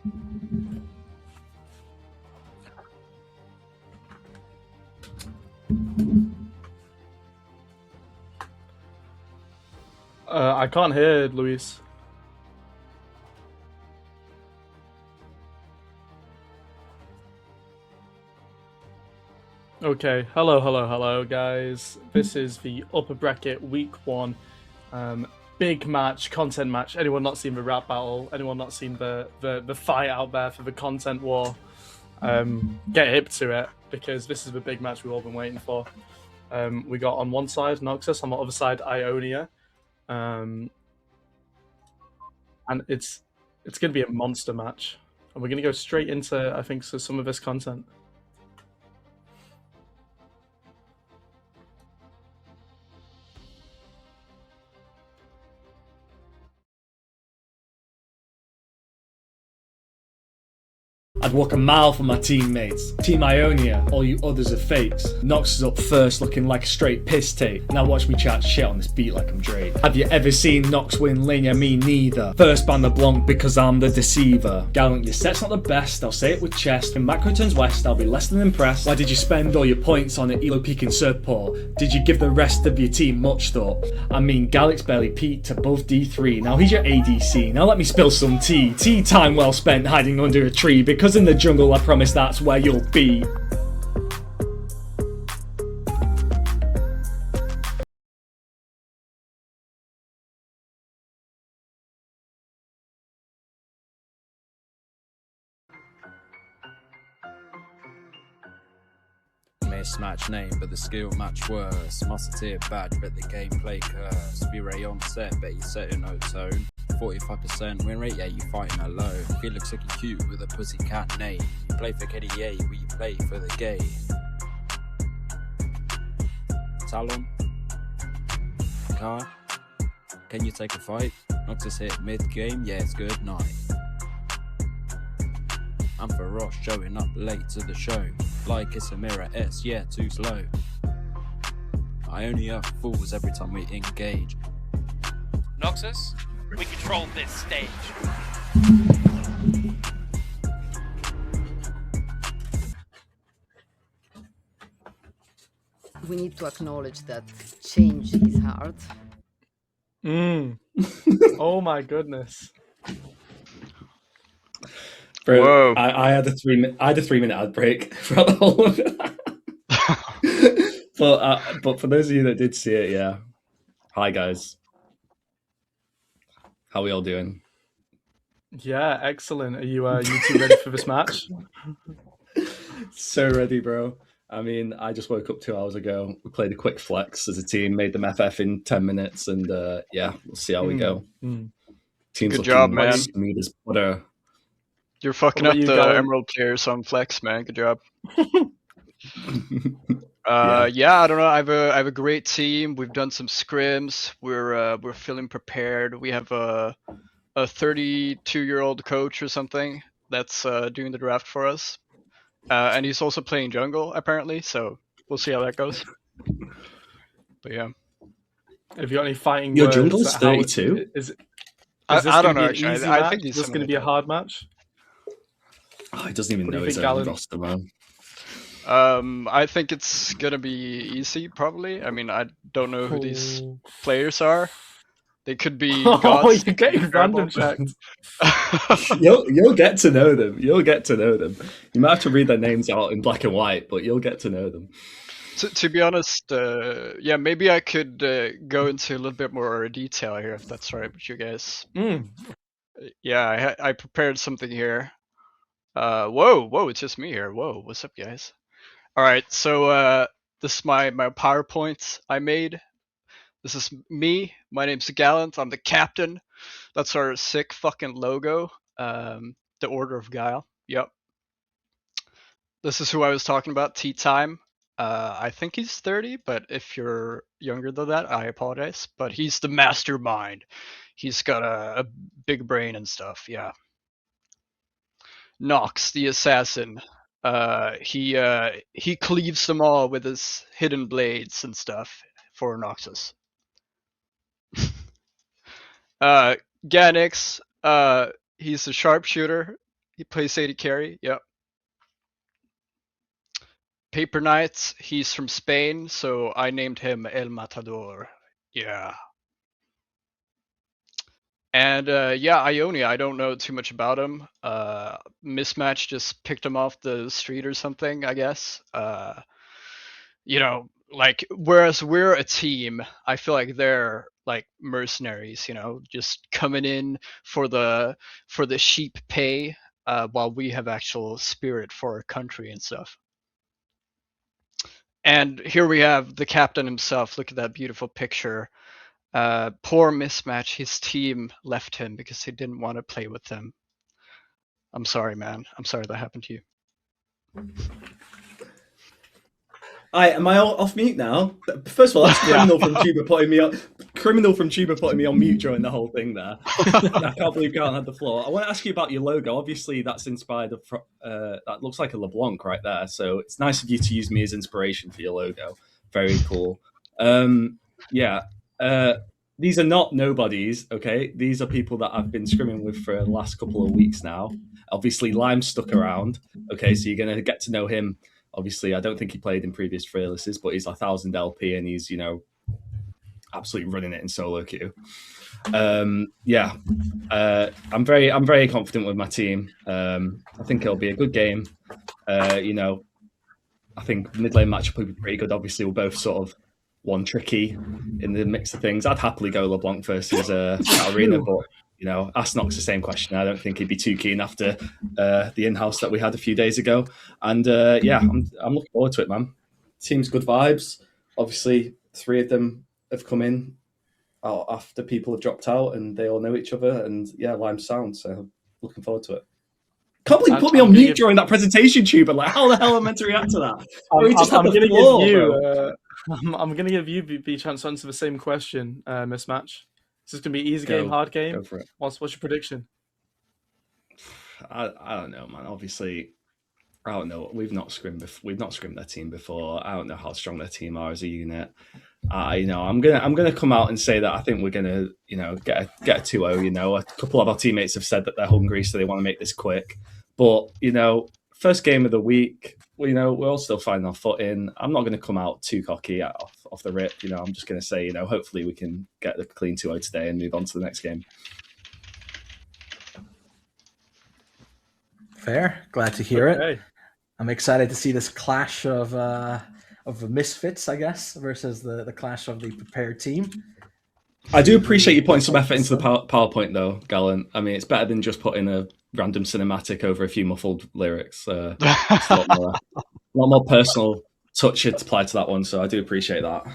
I can't hear Luis. Okay, hello, guys. This is the upper bracket week 1 big match, content match. Anyone not seen the rap battle? Anyone not seen the fight out there for the content war? Get hip to it, because this is the big match we've all been waiting for. We got on one side Noxus, on the other side Ionia, and it's going to be a monster match. And we're going to go straight into, I think, some of this content. I'd walk a mile for my teammates. Team Ionia, all you others are fakes. Nox is up first looking like a straight piss tape. Now watch me chat shit on this beat like I'm Drake. Have you ever seen Nox win lane? Yeah, me neither. First ban the Blanc because I'm the deceiver. Gallant, your set's not the best, I'll say it with chest. When macro turns west, I'll be less than impressed. Why did you support all your points on an elo peak and support? Did you give the rest of your team much thought? I mean, Gallic's barely peaked above D3. Now he's your ADC. Now let me spill some tea. Tea time well spent hiding under a tree, because in the jungle I promise that's where you'll be. Mismatch name, but the skill match worse. Musketeer badge, but the gameplay curse. V-Ray on set, bet you set no tone. 45% win rate, yeah, you fighting alone. Feel looks like you cute with a pussycat name. You play for KDA, will you play for the game? Talon? Car? Can you take a fight? Noxus hit mid-game, yeah, it's good night. I'm for Ross, showing up late to the show. Like it's a mirror S, yeah, too slow. I only have fools every time we engage. Noxus, we control this stage. We need to acknowledge that change is hard. Oh my goodness. Bro, Whoa. I had a 3-minute ad break throughout the whole of it. But for those of you that did see it, yeah. Hi guys. How we all doing? Yeah, excellent. Are you two ready for this match? So ready, bro. I mean, I just woke up 2 hours ago. We played a quick flex as a team, made them FF in 10 minutes, and yeah, we'll see how we go. Team's Good job, man. Smooth as butter. You're fucking up the Emerald players on Flex, man. Good job. Yeah, I don't know. I have a great team. We've done some scrims. We're feeling prepared. We have a 32-year-old coach or something that's doing the draft for us, and he's also playing jungle apparently. So we'll see how that goes. But yeah. Have you got any fighting Your words? jungle's 32. I don't know. Actually, I think this is going to be a hard match. Oh, he doesn't even know his own roster, man. I think it's gonna be easy, probably. I mean, I don't know who these players are. They could be gods. Oh, you're getting random checked. You'll get to know them. You'll get to know them. You might have to read their names out in black and white, but you'll get to know them. To be honest, yeah, maybe I could go into a little bit more detail here, if that's all right with you guys. Yeah, I prepared something here. Whoa, it's just me here. Whoa, what's up, guys? All right, so this is my PowerPoint I made. This is me. My name's Gallant. I'm the captain. That's our sick fucking logo. The Order of Guile. Yep. This is who I was talking about. Tea Time. I think he's 30, but if you're younger than that, I apologize. But he's the mastermind. He's got a big brain and stuff. Yeah. Nox, the assassin. He cleaves them all with his hidden blades and stuff for Noxus. Ganix, he's a sharpshooter. He plays AD carry. Yep. Paper Knight. He's from Spain, so I named him El Matador. Yeah. And yeah, Ionia, I don't know too much about him. Mismatch just picked him off the street or something, I guess. You know, like whereas we're a team, I feel like they're like mercenaries, you know, just coming in for the sheep pay, while we have actual spirit for our country and stuff. And here we have the captain himself. Look at that beautiful picture. Poor Mismatch, his team left him because they didn't want to play with him. I'm sorry, man. I'm sorry that happened to you. Am I off mute now? First of all, that's criminal from Tuba putting me on. Criminal from Tuba putting me on mute during the whole thing there. I can't believe Galen had the floor. I want to ask you about your logo. Obviously, that's inspired. That looks like a LeBlanc right there. So it's nice of you to use me as inspiration for your logo. Very cool. Yeah. These are not nobodies, okay? These are people that I've been scrimming with for the last couple of weeks now. Obviously, Lime's stuck around, okay? So you're going to get to know him. Obviously, I don't think he played in previous Fearlesses, but he's 1,000 LP and he's, you know, absolutely running it in solo queue. Yeah, I'm very confident with my team. I think it'll be a good game. You know, I think mid lane matchup will be pretty good. Obviously, we're both sort of one tricky in the mix of things. I'd happily go LeBlanc versus Katarina, but you know, ask Nox the same question. I don't think he'd be too keen after the in-house that we had a few days ago. And yeah, I'm looking forward to it, man. Team's good vibes. Obviously, 3 of them have come in after people have dropped out, and they all know each other. And yeah, Lime's sound. So looking forward to it. Can't believe you put me on mute during that presentation, Tuber. Like, how the hell am I meant to react to that? I'm going to give you the chance to answer the same question, Mismatch. Is this going to be easy game, hard game? Go for it. What's your prediction? I don't know, man. Obviously, I don't know. We've not scrimmed their team before. I don't know how strong their team are as a unit. You know, I'm gonna come out and say that I think we're gonna, you know, get a 2-0. You know, a couple of our teammates have said that they're hungry, so they want to make this quick. But you know, first game of the week, you know, we're all still finding our foot in. I'm not going to come out too cocky off the rip. You know, I'm just going to say, you know, hopefully we can get the clean 2-0 today and move on to the next game. Fair. Glad to hear it. I'm excited to see this clash of misfits, I guess, versus the clash of the prepared team. I do appreciate you putting some effort into the PowerPoint, though, Gallant. I mean, it's better than just putting a random cinematic over a few muffled lyrics. It's a lot more personal touch applied to that one, so I do appreciate that.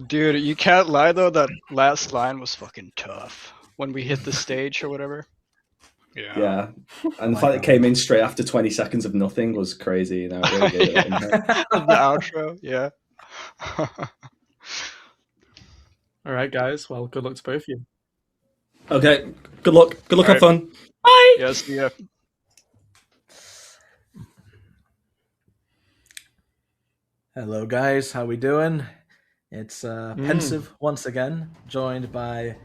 Dude, you can't lie, though. That last line was fucking tough when we hit the stage or whatever. Yeah. And the fact it came in straight after 20 seconds of nothing was crazy. You know, really the outro, yeah. All right, guys. Well, good luck to both of you. Okay. Good luck. Good luck. All have fun. Bye. Yes, yeah. Hello, guys. How we doing? It's Pensive once again, joined by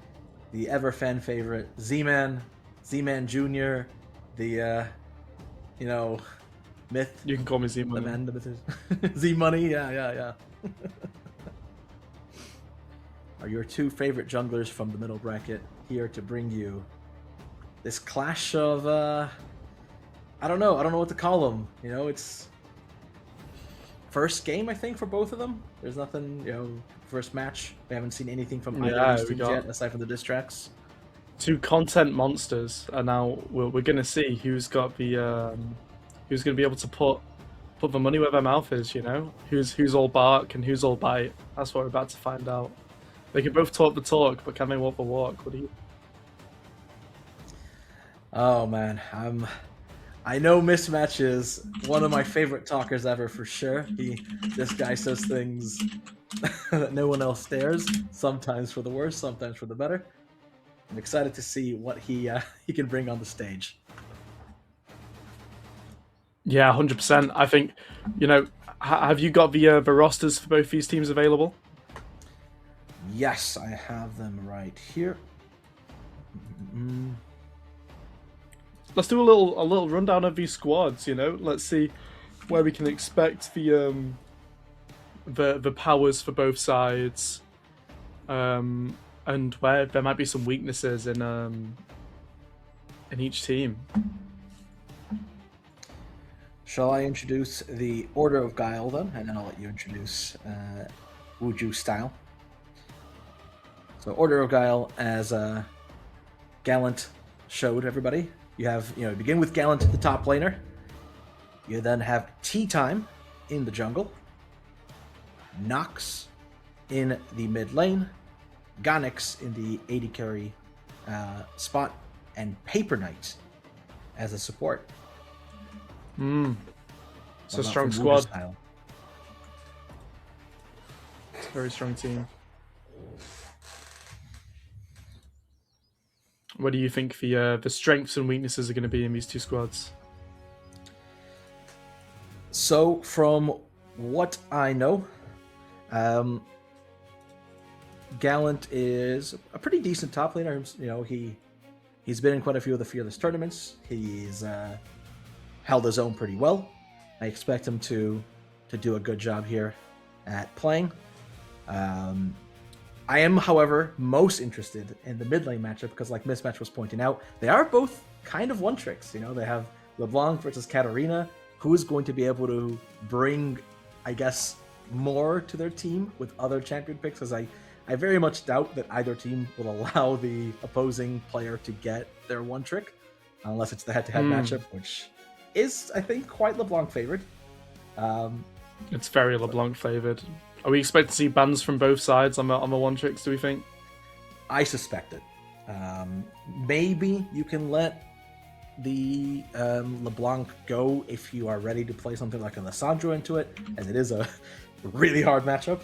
the ever fan favorite Z-Man Jr., the you know, myth. You can call me Z-Money. The man, the myth is Z-Money. Yeah. Are your 2 favorite junglers from the middle bracket here to bring you this clash of I don't know what to call them. You know, it's first game, I think, for both of them. There's nothing, you know, first match. We haven't seen anything from either of these teams yet, aside from the diss tracks. 2 content monsters, and now we're going to see who's got the who's going to be able to put the money where their mouth is. You know, who's all bark and who's all bite. That's what we're about to find out. They can both talk the talk, but can they walk the walk? What do you? Oh man, I know Mismatch is one of my favorite talkers ever for sure. This guy says things that no one else dares. Sometimes for the worse, sometimes for the better. I'm excited to see what he can bring on the stage. Yeah, 100%. I think, you know, have you got the rosters for both these teams available? Yes, I have them right here. let's do a little rundown of these squads. You know, let's see where we can expect the powers for both sides, and where there might be some weaknesses in each team. Shall I introduce the Order of Guile then, and then I'll let you introduce Wuju style. So Order of Guile, as Gallant showed everybody, you begin with Gallant, the top laner. You then have Tea Time in the jungle, Nox in the mid lane, Gonix in the AD carry spot, and Paper Knight as a support. It's a strong squad. It's a very strong team. What do you think the strengths and weaknesses are going to be in these two squads? So, from what I know, Gallant is a pretty decent top laner. You know, he's been in quite a few of the Fearless tournaments. He's held his own pretty well. I expect him to do a good job here at playing. I am, however, most interested in the mid lane matchup because, like Mismatch was pointing out, they are both kind of one tricks. You know, they have LeBlanc versus Katarina, who is going to be able to bring, I guess, more to their team with other champion picks, as I very much doubt that either team will allow the opposing player to get their one trick, unless it's the head-to-head matchup, which is, I think, quite LeBlanc favored. It's very LeBlanc favored. Are we expecting to see bans from both sides on the one tricks, do we think? I suspect it. Maybe you can let the LeBlanc go if you are ready to play something like a Lissandra into it, as it is a really hard matchup.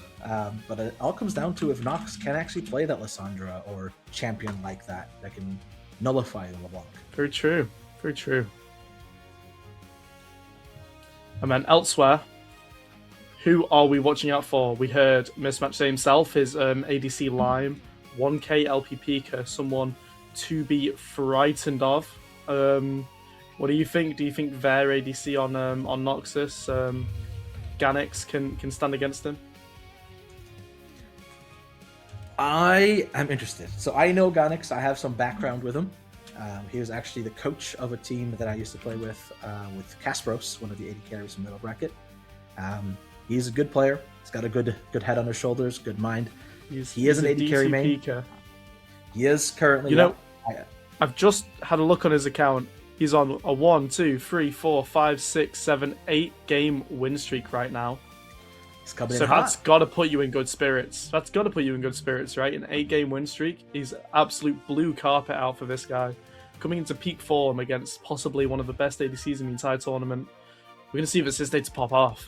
But it all comes down to if Nox can actually play that Lissandra or champion like that can nullify the LeBlanc. Very true. Very true. And then elsewhere, who are we watching out for? We heard Mismatch say himself, his ADC Lime, 1k LP Pika, someone to be frightened of. What do you think? Do you think their ADC on Noxus, Ganix, can stand against him? I am interested. So I know Gonix. I have some background with him. He was actually the coach of a team that I used to play with Kasparos, one of the AD carries from Middle Bracket. He's a good player. He's got a good head on his shoulders, good mind. He is an AD carry main. Pika. He is currently. You know, I've just had a look on his account. He's on a 1, 2, 3, 4, 5, 6, 7, 8 game win streak right now. He's coming in so hot. That's got to put you in good spirits. That's got to put you in good spirits, right? An 8 game win streak is absolute blue carpet out for this guy. Coming into peak form against possibly one of the best ADCs in the entire tournament. We're going to see if it's his day to pop off.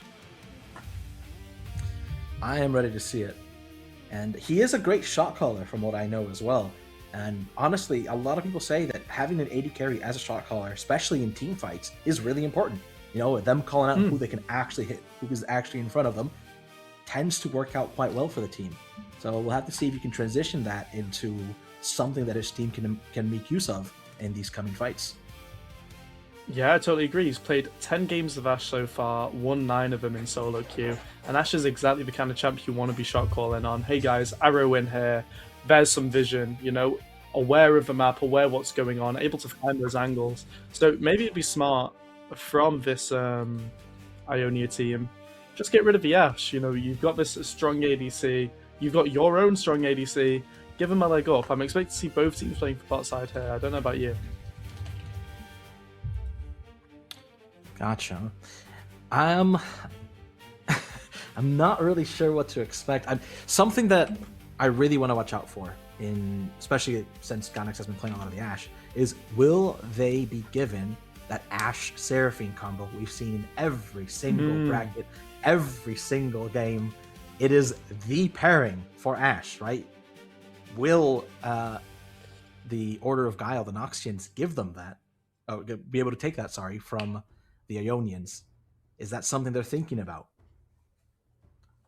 I am ready to see it. And he is a great shot caller from what I know as well. And honestly, a lot of people say that having an AD carry as a shot caller, especially in team fights, is really important. You know, them calling out who they can actually hit, who is actually in front of them, tends to work out quite well for the team. So we'll have to see if you can transition that into something that his team can make use of in these coming fights. Yeah, I totally agree. He's played 10 games of Ashe so far, won 9 of them in solo queue, and Ashe is exactly the kind of champ you want to be shot calling on. Hey guys, arrow in here, there's some vision, you know, aware of the map, aware what's going on, able to find those angles. So maybe it'd be smart from this Ionia team, just get rid of the Ashe. You know, you've got this strong ADC, you've got your own strong ADC, give him a leg up. I'm expecting to see both teams playing for bot side here. I don't know about you. Gotcha. I'm not really sure what to expect. Something that I really want to watch out for, especially since Gonix has been playing a lot of the Ashe, is will they be given that Ashe Seraphine combo we've seen in every single bracket, every single game? It is the pairing for Ashe, right? Will the Order of Guile, the Noxians, give them that? Oh, be able to take that, from the Ionians? Is that something they're thinking about?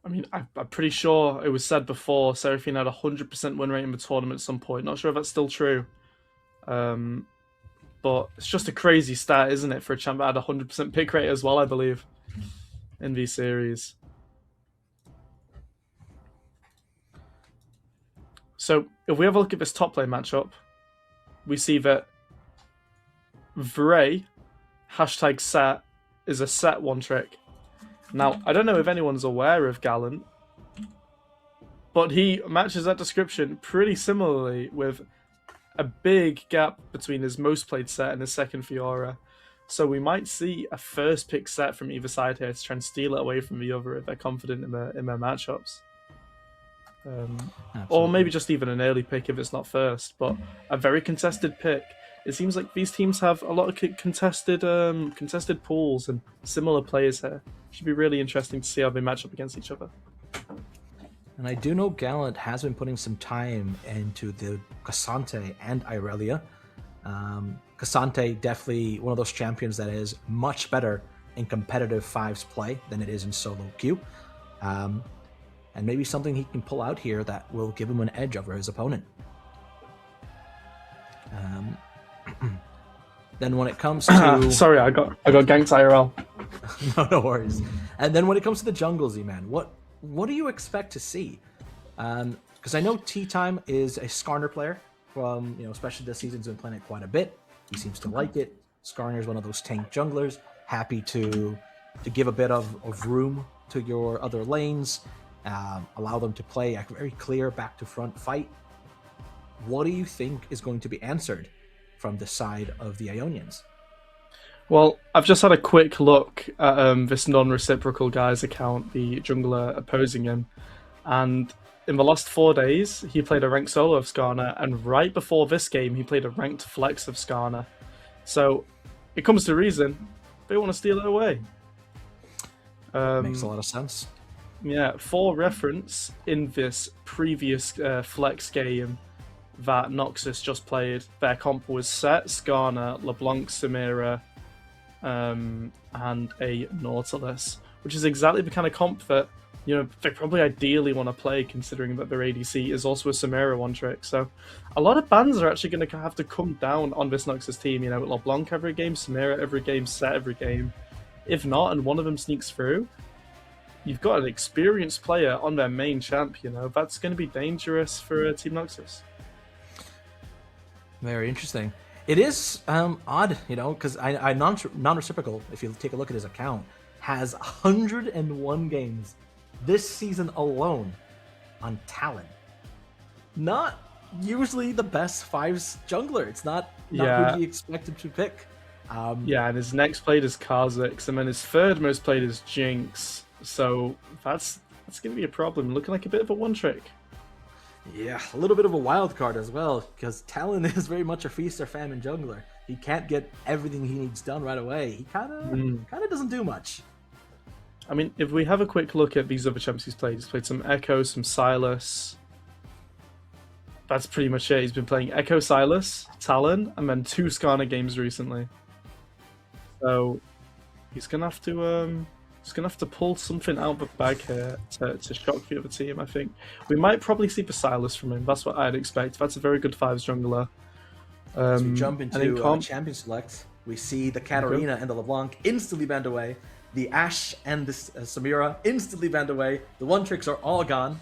I mean, I'm pretty sure it was said before Seraphine had 100% win rate in the tournament at some point. Not sure if that's still true. But it's just a crazy stat, isn't it, for a champ that had 100% pick rate as well, I believe, in these series. So if we have a look at this top lane matchup, we see that Vray, #set, is a set one trick. Now, I don't know if anyone's aware of Gallant, but he matches that description pretty similarly, with a big gap between his most played set and his second Fiora. So we might see a first pick set from either side here to try and steal it away from the other if they're confident in their matchups. Or maybe just even an early pick if it's not first, but a very contested pick. It seems like these teams have a lot of contested pools and similar players here. Should be really interesting to see how they match up against each other. And I do know Gallant has been putting some time into the Cassante and Irelia. Cassante, definitely one of those champions that is much better in competitive fives play than it is in solo queue. And maybe something he can pull out here that will give him an edge over his opponent. Then when it comes to... Sorry, I got ganked IRL. No worries. And then when it comes to the jungle, Z-Man, what do you expect to see? Because I know Tea Time is a Skarner player from, especially this season, he's been playing it quite a bit. He seems to like it. Skarner is one of those tank junglers, happy to give a bit of room to your other lanes, allow them to play a very clear back to front fight. What do you think is going to be answered from the side of the Ionians? Well, I've just had a quick look at this non-reciprocal guy's account, the jungler opposing him, and in the last 4 days, he played a ranked solo of Skarner, and right before this game, he played a ranked flex of Skarner. So, it comes to reason, they want to steal it away. Makes a lot of sense. Yeah, for reference, in this previous flex game that Noxus just played, their comp was Set, Skarner, LeBlanc, Samira, and a Nautilus, which is exactly the kind of comp that they probably ideally want to play, considering that their ADC is also a Samira one trick. So a lot of bans are actually going to have to come down on this Noxus team. LeBlanc every game, Samira every game, Set every game. If not, and one of them sneaks through, you've got an experienced player on their main champ. That's going to be dangerous for Team Noxus. Very interesting. It is odd, because I non-reciprocal, if you take a look at his account, has 101 games this season alone on Talon. Not usually the best fives jungler. It's not who he expected to pick. And his next played is Kha'Zix, and then his third most played is Jinx. So that's going to be a problem. Looking like a bit of a one trick. Yeah, a little bit of a wild card as well, because Talon is very much a feast or famine jungler. He can't get everything he needs done right away. He kind of doesn't do much. I mean, if we have a quick look at these other champs he's played some Echo, some Sylas. That's pretty much it. He's been playing Echo, Sylas, Talon, and then 2 Skarner games recently. So he's gonna have to pull something out of the bag here to shock the other team. I think we might probably see the Sylas from him. That's what I'd expect. That's a very good fives jungler. As we jump into champion select, we see the Katarina and the LeBlanc instantly banned away. The Ashe and the Samira instantly banned away. The one tricks are all gone.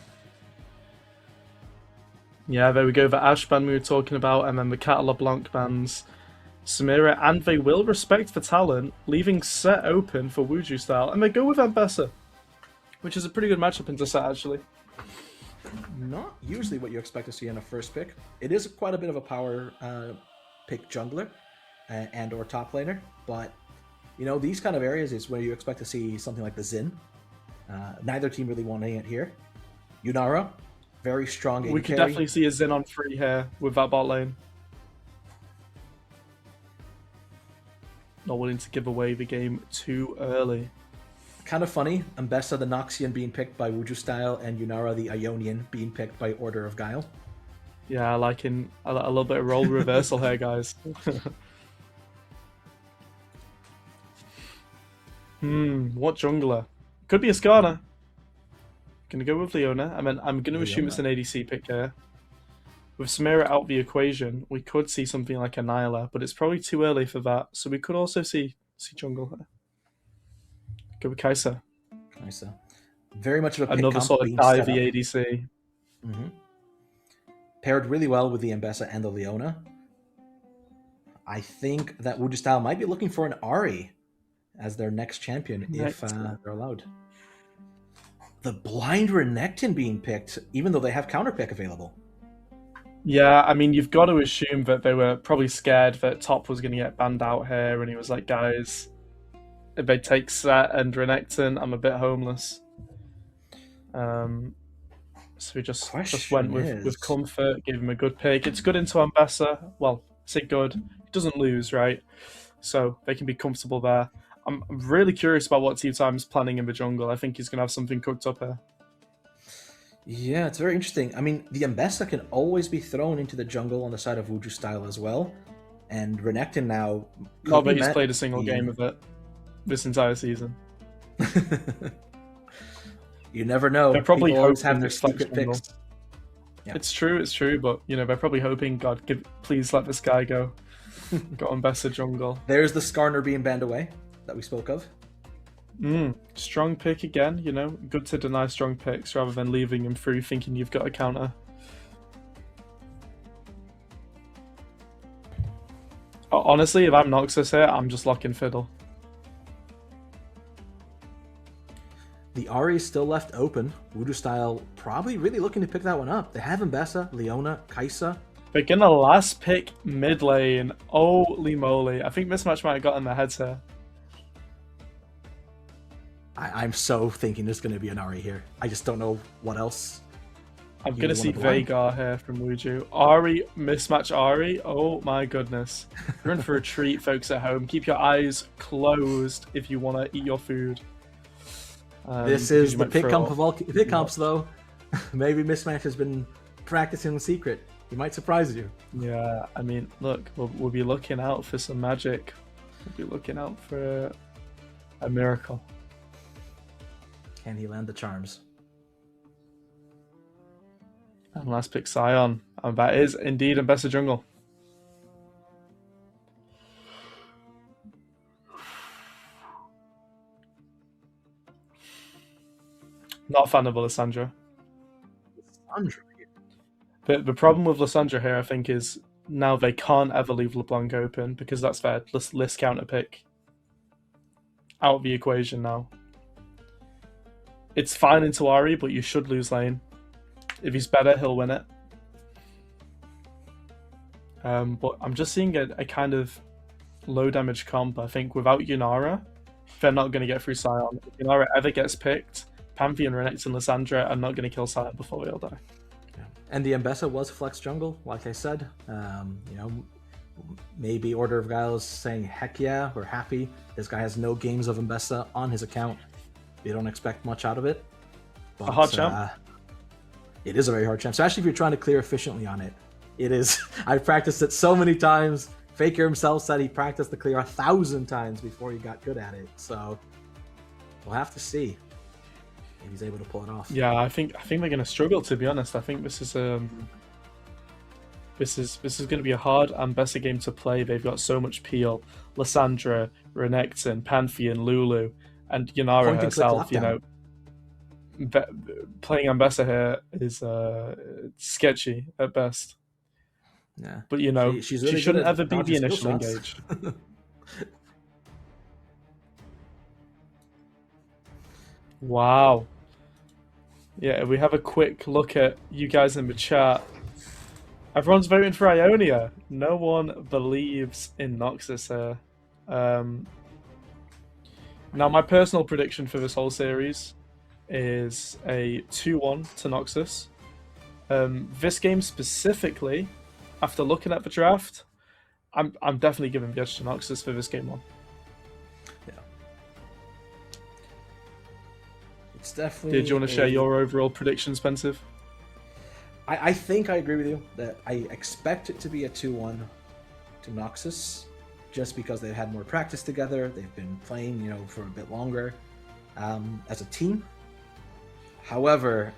Yeah, there we go. The Ashe ban we were talking about, and then the Cat LeBlanc bans Samira, and they will respect the talent, leaving Set open for Wuju style, and they go with Ambessa, which is a pretty good matchup into Set, actually. Not usually what you expect to see in a first pick. It is quite a bit of a power pick jungler and or top laner, but these kind of areas is where you expect to see something like the Xin. Neither team really wanting it here. Yunara, very strong AD We could carry. definitely see a Xin on free here with that bot lane. Not willing to give away the game too early. Kind of funny, Ambessa the Noxian being picked by Wuju style, and Yunara the Ionian being picked by Order of Guile. Yeah, liking a little bit of role reversal here, guys. What jungler? Could be a Skarner. Gonna go with Leona. I mean, I'm gonna assume it's an ADC pick here. with Samira out the equation, we could see something like a Nyla, but it's probably too early for that. So we could also see jungle here. Go with Kai'Sa. Kai'Sa. Very much of a pick Another comp sort of being set divey up. ADC. Mm-hmm. Paired really well with the Mbessa and the Leona. I think that Wuju Style might be looking for an Ahri as their next champion if they're allowed. The blind Renekton being picked, even though they have counter pick available. Yeah, I mean, you've got to assume that they were probably scared that Top was going to get banned out here, and he was like, guys, if they take Set and Renekton, I'm a bit homeless. So we just went with comfort, gave him a good pick. It's good into Ambessa. Well, I say good. He doesn't lose, right? So they can be comfortable there. I'm really curious about what Team Time's planning in the jungle. I think he's going to have something cooked up here. Yeah, it's very interesting. I mean, the Mbessa can always be thrown into the jungle on the side of Wuju Style as well. And Renekton now... Not that he's played a single game of it this entire season. You never know. They're probably People always hoping have their secret picks. Yeah. It's true, but you know they're probably hoping, God, please let this guy go. Got Mbessa jungle. There's the Skarner being banned away that we spoke of. Strong pick again, you know. Good to deny strong picks rather than leaving him through thinking you've got a counter. Honestly, if I'm Noxus here, I'm just locking Fiddle. The Ahri is still left open. Wuju Style probably really looking to pick that one up. They have Mbessa, Leona, Kai'Sa. They're gonna last pick mid lane. Holy moly. I think Mismatch might have got in their heads here. I'm so thinking there's going to be an Ahri here. I just don't know what else. I'm going to see Veigar here from Wuju. Ahri, Mismatch Ahri. Oh my goodness. You're in for a treat, folks at home. Keep your eyes closed if you want to eat your food. This is the pick comp of all pick comps, though. Maybe Mismatch has been practicing in secret. He might surprise you. Yeah, I mean, look, we'll be looking out for some magic. We'll be looking out for a miracle. Can he land the charms? And last pick Sion. And that is indeed Mbessa jungle. Not a fan of Lissandra. The problem with Lissandra here, I think, is now they can't ever leave LeBlanc open because that's their list counter pick. Out of the equation now. It's fine into Ahri, but you should lose lane. If he's better, he'll win it. But I'm just seeing a kind of low damage comp. I think without Yunara, they're not going to get through Sion. If Yunara ever gets picked, Pantheon, Renekton, and Lissandra are not going to kill Sion before we all die. Yeah. And the Mbessa was flex jungle, like I said. You know, maybe Order of Guile is saying, heck yeah, we're happy. This guy has no games of Mbessa on his account. We don't expect much out of it. But, a hard champ. It is a very hard champ. So actually, if you're trying to clear efficiently on it, it is. I've practiced it so many times. Faker himself said he practiced the clear 1,000 times before he got good at it. So we'll have to see if he's able to pull it off. Yeah, I think they're going to struggle, to be honest. I think this is going to be a hard Mbessa game to play. They've got so much peel. Lissandra, Renekton, Pantheon, Lulu, and Yunara herself, you know. Playing Mbessa here is sketchy at best. Yeah, but you know, she's really she shouldn't ever be the initial engage. Wow. Yeah, we have a quick look at you guys in the chat. Everyone's voting for Ionia. No one believes in Noxus here. Now, my personal prediction for this whole series is a 2-1 to Noxus. This game specifically, after looking at the draft, I'm definitely giving the edge to Noxus for this game 1. Yeah. It's definitely... Did you want to share your overall prediction, Spencer? I think I agree with you that I expect it to be a 2-1 to Noxus, just because they've had more practice together. They've been playing, you know, for a bit longer as a team. However,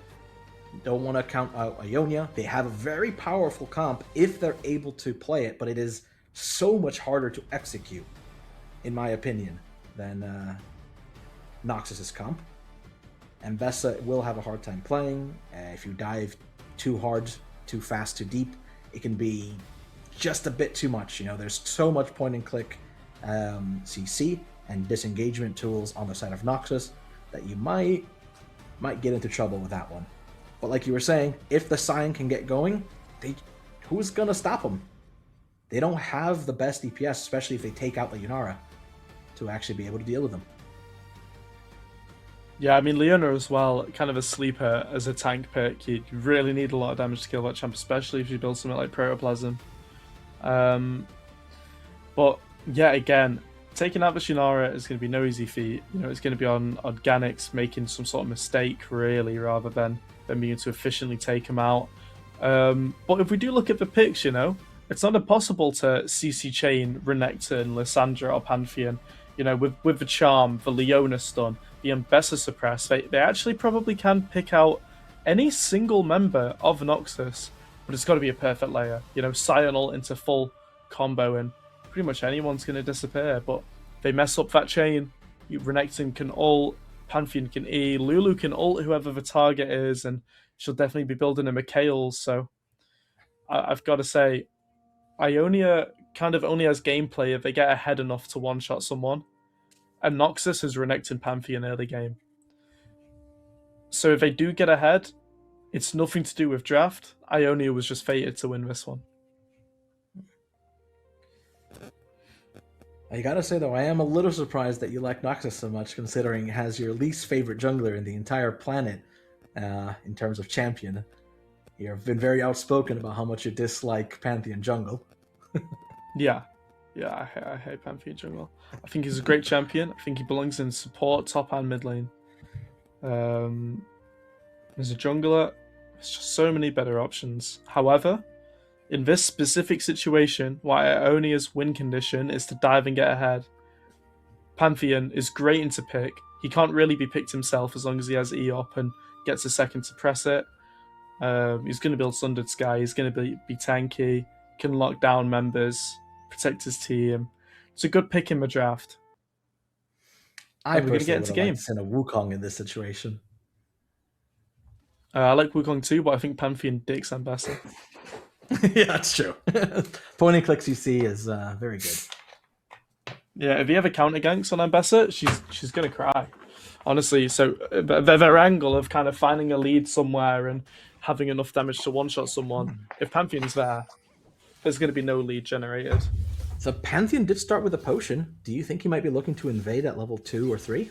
Don't want to count out Ionia. They have a very powerful comp if they're able to play it, but it is so much harder to execute, in my opinion, than Noxus's comp. And Bessa will have a hard time playing. If you dive too hard, too fast, too deep, it can be just a bit too much. You know, there's so much point and click CC and disengagement tools on the side of Noxus that you might get into trouble with that one. But like you were saying, if the Scion can get going, who's gonna stop them? They don't have the best DPS, especially if they take out the Yunara, to actually be able to deal with them. Yeah, I mean, Leona as well, kind of a sleeper as a tank pick. You really need a lot of damage to kill that champ, especially if you build something like Protoplasm. But yeah, again, taking out the Yunara is going to be no easy feat. You know, it's going to be on Organics making some sort of mistake, really, rather than being able to efficiently take him out. But if we do look at the picks, you know, it's not impossible to CC chain Renekton, Lysandra, or Pantheon. You know, with the Charm, the Leona stun, the Ambessa suppress, they actually probably can pick out any single member of Noxus, but it's got to be a perfect layer. You know, Scion ult into full combo, and pretty much anyone's going to disappear. But they mess up that chain. Renekton can ult, Pantheon can E, Lulu can ult whoever the target is, and she'll definitely be building a Mikhail's. So I've got to say, Ionia kind of only has gameplay if they get ahead enough to one-shot someone. And Noxus has Renekton Pantheon early game. So if they do get ahead, it's nothing to do with draft. Ionia was just fated to win this one. I gotta say, though, I am a little surprised that you like Noxus so much, considering it has your least favorite jungler in the entire planet in terms of champion. You've been very outspoken about how much you dislike Pantheon jungle. Yeah, I hate Pantheon jungle. I think he's a great champion. I think he belongs in support, top and mid lane. As a jungler, there's just so many better options. However, in this specific situation, why Ionia's win condition is to dive and get ahead, Pantheon is great into pick. He can't really be picked himself as long as he has E-op and gets a second to press it. He's going to build Sundered Sky. He's going to be tanky, can lock down members, protect his team. It's a good pick in the draft. We're going to get into game. Send a Wukong in this situation. I like Wukong too, but I think Pantheon dicks Ambessa. Yeah, that's true. Point and click CC is very good. Yeah, if he ever counter ganks on Ambessa, she's going to cry. Honestly, so their angle of kind of finding a lead somewhere and having enough damage to one-shot someone, if Pantheon's there, there's going to be no lead generated. So Pantheon did start with a potion. Do you think he might be looking to invade at level 2 or 3?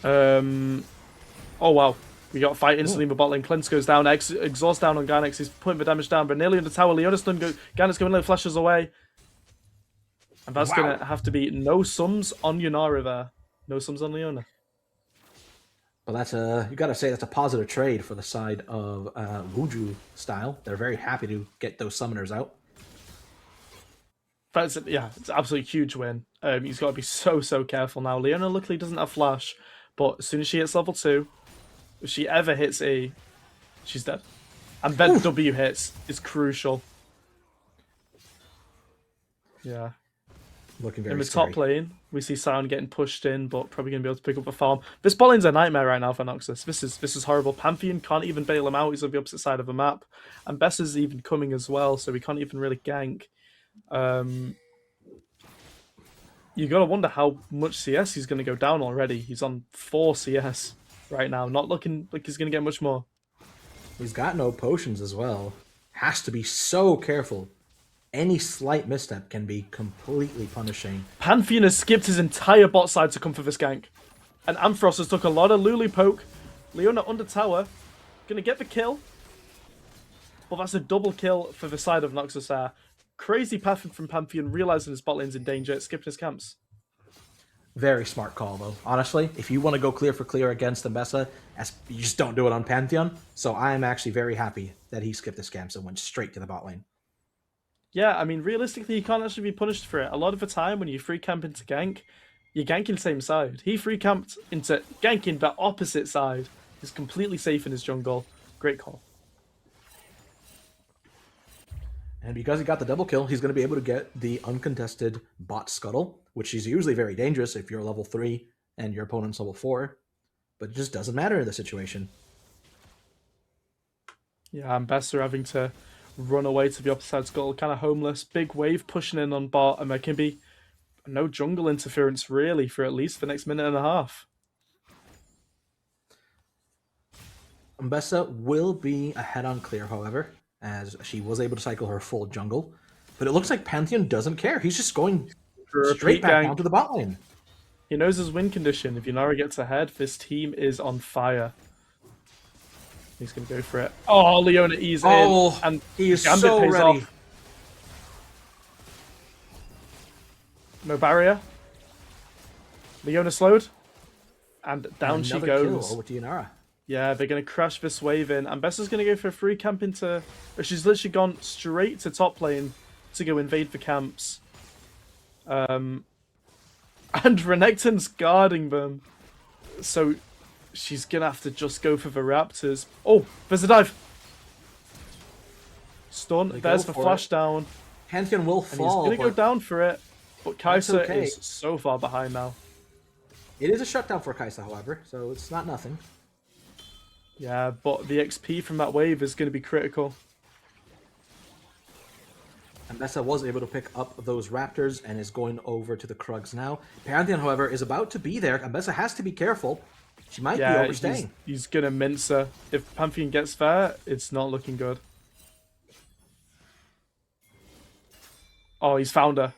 Oh wow. We got a fight instantly with bot lane. Cleanse goes down. Exhaust down on Gynex. He's putting the damage down, but nearly in the tower. Leona stun Gynex going in, flashes away. And that's going to have to be no sums on Yunara there. No sums on Leona. Well, that's you got to say that's a positive trade for the side of Wuju style. They're very happy to get those summoners out. But it's an absolutely huge win. He's got to be so careful now. Leona luckily doesn't have flash, but as soon as she hits level 2, if she ever hits E, she's dead. And then W hits is crucial. Yeah. Looking very in the scary. top lane, we see Sion getting pushed in, but probably going to be able to pick up the farm. This bot lane's a nightmare right now for Noxus. This is horrible. Pantheon can't even bail him out. He's on the opposite side of the map. And Bessa's even coming as well, so we can't even really gank. You got to wonder how much CS he's going to go down already. He's on 4 CS right now. Not looking like he's going to get much more. He's got no potions as well. Has to be so careful. Any slight misstep can be completely punishing. Pantheon has skipped his entire bot side to come for this gank. And Ampharos has took a lot of Lulu poke. Leona under tower. Going to get the kill. But that's a double kill for the side of Noxus there. Crazy path from Pantheon, realizing his bot lane's in danger, skipping his camps. Very smart call, though. Honestly, if you want to go clear for clear against Ambessa, you just don't do it on Pantheon. So I am actually very happy that he skipped his camps and went straight to the bot lane. Yeah, I mean, realistically, you can't actually be punished for it. A lot of the time, when you free camp into gank, you're ganking the same side. He free camped into ganking the opposite side. He's completely safe in his jungle. Great call. And because he got the double kill, he's going to be able to get the uncontested bot scuttle, which is usually very dangerous if you're level 3 and your opponent's level 4. But it just doesn't matter in this situation. Yeah, and Bessa having to run away to the opposite side scuttle, kind of homeless. Big wave pushing in on bot, and there can be no jungle interference really for at least the next minute and a half. Mbessa will be ahead on clear, however, as she was able to cycle her full jungle. But it looks like Pantheon doesn't care. He's just going straight back down to the bot lane. He knows his win condition. If Yunara gets ahead, this team is on fire. He's going to go for it. Oh, Leona ease in. And he is Gambit so pays ready. off. No barrier. Leona slowed. And down she goes. Kill over to Yunara. Yeah, they're going to crash this wave in. And Bessa's going to go for a free camp into... She's literally gone straight to top lane to go invade the camps. And Renekton's guarding them. So she's going to have to just go for the Raptors. Oh, there's a dive. Stun. There's the flash down. Pantheon will fall. And he's going to go down for it. But Kai'Sa okay. is so far behind now. It is a shutdown for Kai'Sa, however, so it's not nothing. Yeah, but the XP from that wave is going to be critical. Mbessa was able to pick up those Raptors and is going over to the Krugs now. Pantheon, however, is about to be there. Mbessa has to be careful. She might be overstaying. He's going to mince her. If Pantheon gets there, it's not looking good. Oh, he's found her.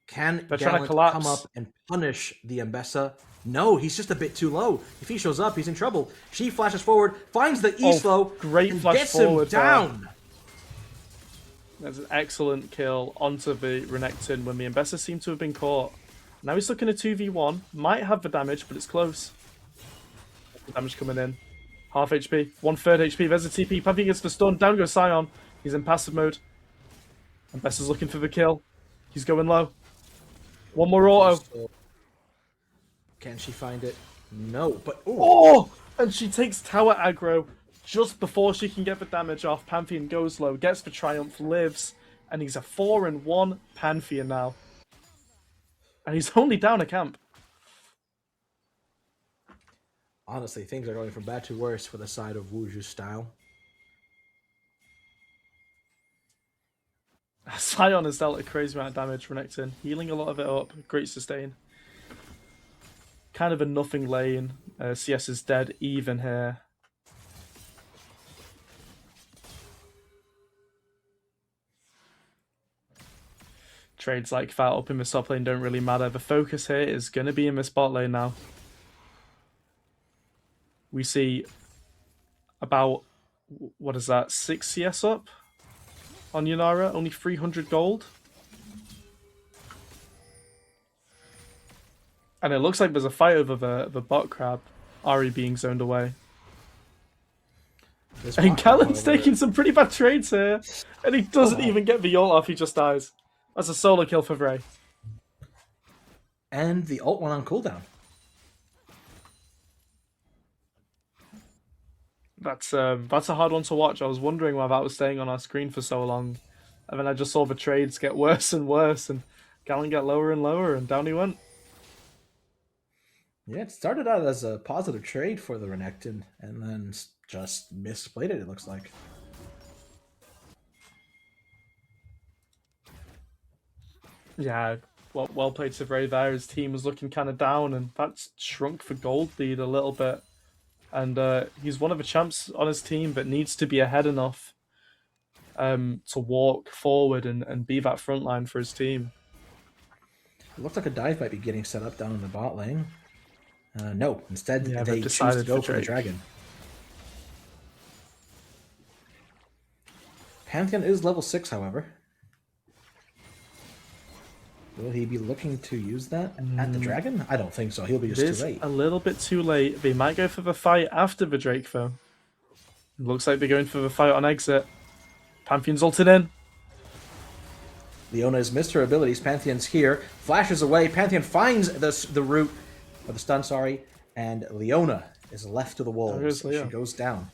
Can They're trying Gallant to collapse. come up and punish the Mbessa? No, he's just a bit too low. If he shows up, he's in trouble. She flashes forward, finds the E-slow, great and flash gets forward him down. That's an excellent kill onto the Renekton when the Mbessa seem to have been caught. Now he's stuck in a 2v1. Might have the damage, but it's close. The damage coming in. Half HP. 1/3 HP. There's a TP. Pantheon gets the stun. Down goes Sion. He's in passive mode. Mbessa's looking for the kill. He's going low. One more auto. Can she find it? No, but... Ooh. Oh! And she takes tower aggro just before she can get the damage off. Pantheon goes low, gets the triumph, lives, and he's a 4-1 Pantheon now. And he's only down a camp. Honestly, things are going from bad to worse for the side of Wuju's style. Sion has dealt a crazy amount of damage, Renekton. Healing a lot of it up. Great sustain. Kind of a nothing lane. CS is dead even here. Trades like that up in the top lane don't really matter. The focus here is going to be in the spot lane now. We see about, what is that, 6 CS up on Yunara, only 300 gold. And it looks like there's a fight over the bot crab. Ari being zoned away. And Callan's taking some pretty bad trades here. And he doesn't even get the ult off, he just dies. That's a solo kill for Vray. And the ult went on cooldown. That's a hard one to watch. I was wondering why that was staying on our screen for so long. And then I just saw the trades get worse and worse. And Callan get lower and lower, and down he went. Yeah, it started out as a positive trade for the Renekton, and then just misplayed it, it looks like. Yeah, well played to Vray there. His team was looking kind of down, and that's shrunk the gold lead a little bit. And he's one of the champs on his team, but needs to be ahead enough to walk forward and be that front line for his team. It looks like a dive might be getting set up down in the bot lane. No, instead they choose to go for the dragon. Pantheon is level 6, however. Will he be looking to use that at the dragon? I don't think so. He'll be just too late. A little bit too late. They might go for the fight after the Drake, though. Looks like they're going for the fight on exit. Pantheon's ulted in. Leona has missed her abilities. Pantheon's here. Flashes away. Pantheon finds the root, or the stun, sorry. And Leona is left to the wolves. There is She Leo. goes down.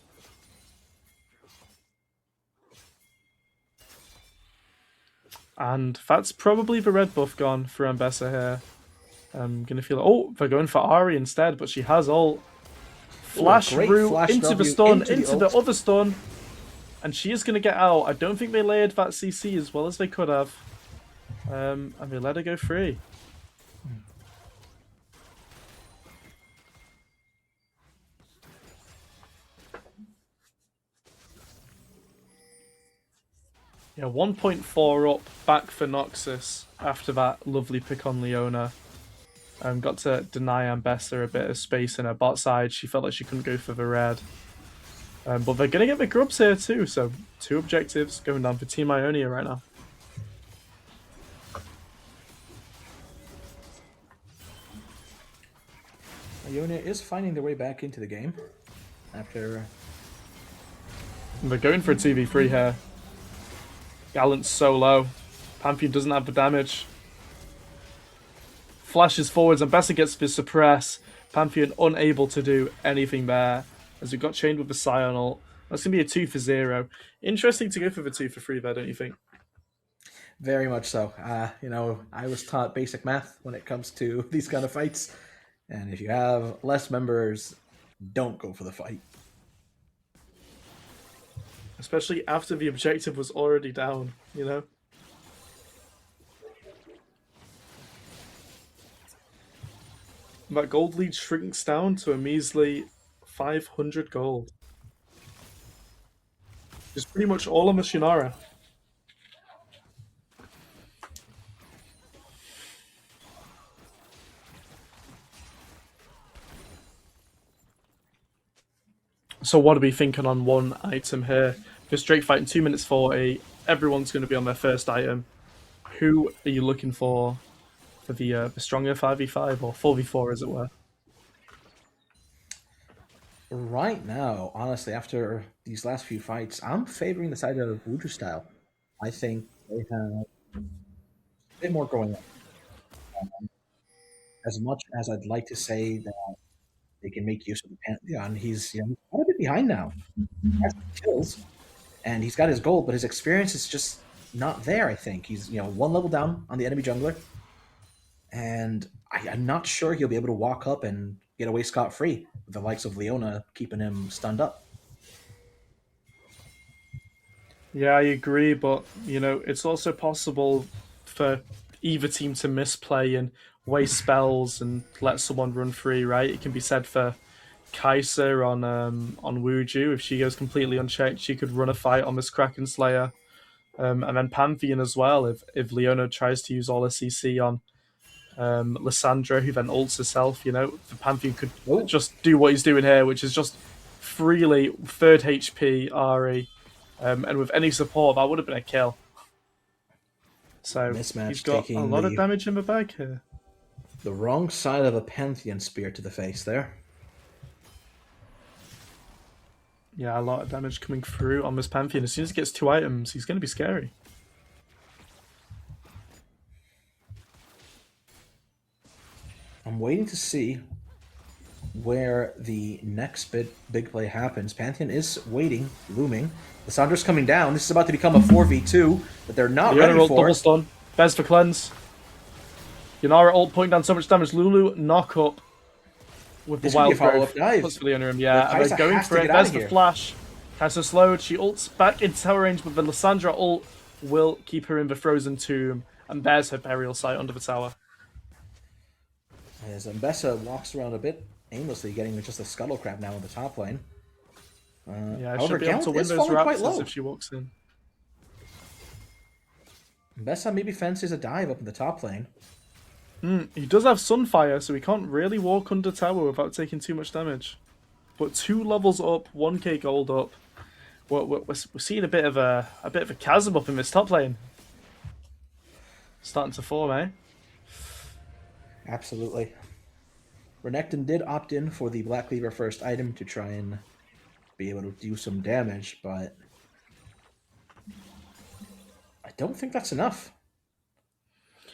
And that's probably the red buff gone for Ambessa here. I'm going to feel... Oh, they're going for Ari instead, but she has ult. Flash great route flash into the W stun, into the into the ult. other stun. And she is going to get out. I don't think they layered that CC as well as they could have. And they let her go free. Yeah, 1.4 up, back for Noxus after that lovely pick on Leona. Got to deny Ambessa a bit of space in her bot side. She felt like she couldn't go for the red. But they're going to get the grubs here too, so 2 objectives going down for Team Ionia right now. Ionia is finding their way back into the game after... And they're going for a 2v3 here. Gallant's so low. Pantheon doesn't have the damage. Flashes forwards, and Ambessa gets the suppress. Pantheon unable to do anything there, as we got chained with the Scion ult. That's going to be a 2 for 0. Interesting to go for the 2 for 3 there, don't you think? Very much so. You know, I was taught basic math when it comes to these kind of fights. And if you have less members, don't go for the fight. Especially after the objective was already down, you know? That gold lead shrinks down to a measly 500 gold. It's pretty much all on the Shinara. So what are we thinking on one item here? For straight fight in 2 minutes 40, everyone's going to be on their first item. Who are you looking for the stronger 5v5 or 4v4 as it were? Right now, honestly, after these last few fights, I'm favoring the side of Wuju style. I think they have a bit more going on. As much as I'd like to say that they can make use of the Pantheon, he's quite a bit behind now. He has kills, and he's got his gold, but his experience is just not there, I think. He's 1 level down on the enemy jungler, and I'm not sure he'll be able to walk up and get away scot-free with the likes of Leona keeping him stunned up. Yeah, I agree, but it's also possible for either team to misplay and waste spells and let someone run free, right? It can be said for Kai'Sa on Wuju. If she goes completely unchecked, she could run a fight on this Kraken Slayer. And then Pantheon as well, if Leona tries to use all her CC on Lissandra, who then ults herself, the Pantheon could just do what he's doing here, which is just freely 3rd HP Ari. And with any support, that would have been a kill. So Mismatch, he's got a lot of damage in the bag here. The wrong side of a Pantheon spear to the face there. Yeah, a lot of damage coming through on this Pantheon. As soon as he gets 2 items, he's going to be scary. I'm waiting to see where the next big play happens. Pantheon is waiting, looming. Lissandra's coming down. This is about to become a 4v2, but they're not ready for double stun. Bez for cleanse. Yanara ult pointing down so much damage. Lulu knock up with the wild growth. Plus for the interim, yeah. And they're going for it. There's the flash. Kai'Sa slowed. She ults back into tower range, but the Lissandra ult will keep her in the frozen tomb. And there's her burial site under the tower. As Ambessa walks around a bit aimlessly, getting just a scuttle crab now in the top lane. Yeah, however, she'll be able to win those raptors if she walks in. Ambessa maybe fancies a dive up in the top lane. He does have Sunfire, so he can't really walk under tower without taking too much damage. But 2 levels up, 1k gold up. We're seeing a bit of a chasm up in this top lane. Starting to form, eh? Absolutely. Renekton did opt in for the Black Cleaver first item to try and be able to do some damage, but I don't think that's enough.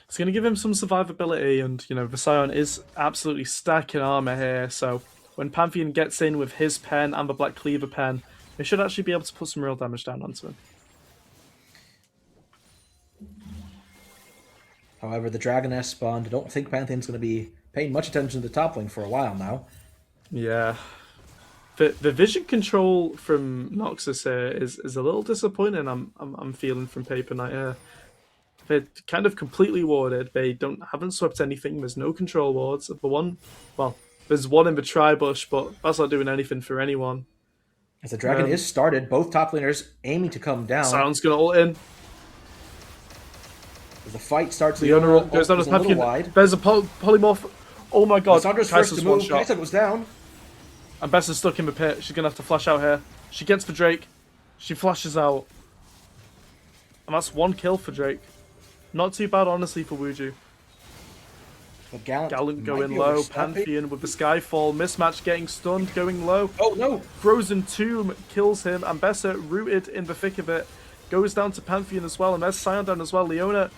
It's going to give him some survivability, and the Scion is absolutely stacking armor here, so when Pantheon gets in with his pen and the Black Cleaver pen, they should actually be able to put some real damage down onto him. However, the Dragoness spawned. I don't think Pantheon's going to be paying much attention to the top lane for a while now. Yeah. The vision control from Noxus here is a little disappointing. I'm feeling from Paper Knight here. They're kind of completely warded. They haven't swept anything. There's no control wards. There's one in the tri-bush, but that's not doing anything for anyone. As the dragon is started, both top laners aiming to come down. Sion's gonna ult in. As the fight starts, Leona goes down as Pantheon. wide. There's a polymorph. Oh my god. Lissandra's first to move. Kaisa goes down. And Bessa's stuck in the pit. She's gonna have to flash out here. She gets for Drake. She flashes out. And that's 1 kill for Drake. Not too bad, honestly, for Wuju. But Gallant going low. Pantheon with the Skyfall. Mismatch getting stunned, going low. Oh no! Frozen Tomb kills him. And Bessa, rooted in the thick of it, goes down to Pantheon as well. And there's Sion down as well. Leona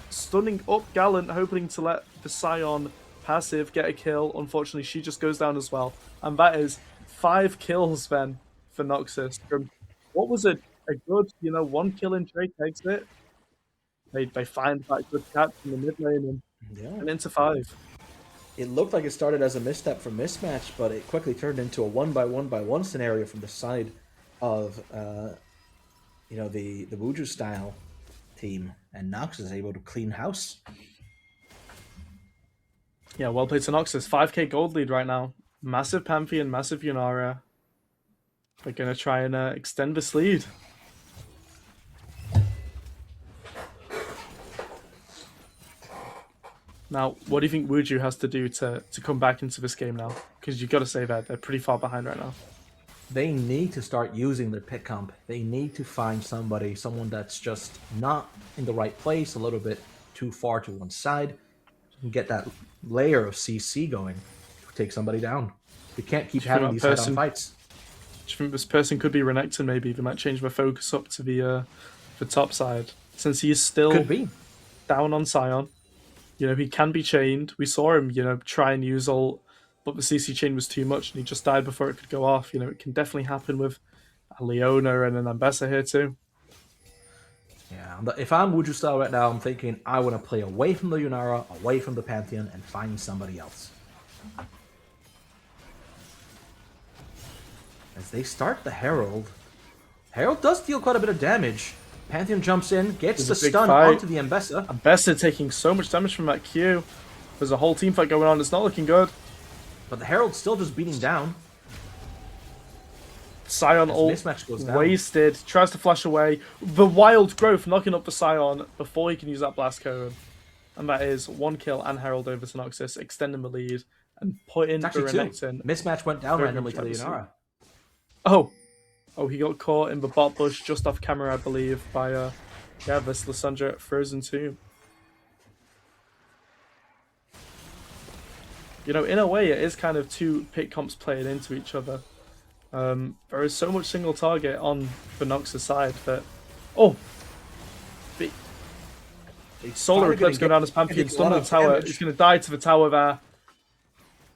stunning up Gallant, hoping to let the Sion passive get a kill. Unfortunately, she just goes down as well. And that is 5 kills then for Noxus. From what was a good, 1 kill in Drake exit. They find that good catch in the mid lane and into 5. It looked like it started as a misstep from Mismatch, but it quickly turned into a 1-by-1-by-1 scenario from the side of the Wuju style team, and Nox is able to clean house. Yeah, well played to Noxus. 5k gold lead right now. Massive Pantheon, massive Yunara. They're going to try and extend this lead. Now, what do you think Wuju has to do to come back into this game now? Because you've got to say that they're pretty far behind right now. They need to start using their pick comp. They need to find someone that's just not in the right place, a little bit too far to one side, and get that layer of CC going to take somebody down. We can't keep having these head-on fights. Do you think this person could be Renekton maybe? They might change their focus up to the top side. Since he is still down on Sion. He can be chained. We saw him, try and use ult, but the CC chain was too much and he just died before it could go off. It can definitely happen with a Leona and an Ambessa here too. Yeah, if I'm Wuju style right now, I'm thinking I want to play away from the Yunara, away from the Pantheon, and find somebody else. As they start the Herald, Herald does deal quite a bit of damage. Pantheon jumps in, gets the stun onto the Ambessa. Ambessa taking so much damage from that Q. There's a whole team fight going on. It's not looking good. But the Herald's still just beating down. Sion ult wasted. Tries to flash away. The Wild Growth knocking up the Sion before he can use that Blast Cone. And that is 1 kill and Herald over to Noxus, extending the lead and putting the Renekton. Mismatch went down randomly to the Yunara. Oh, he got caught in the bot bush just off camera, I believe, by this Lissandra Frozen Tomb. In a way, it is kind of 2 pick comps playing into each other. There is so much single target on the Noxus side that... The Solar Eclipse go down as Pantheon, stun the tower. He's going to die to the tower there.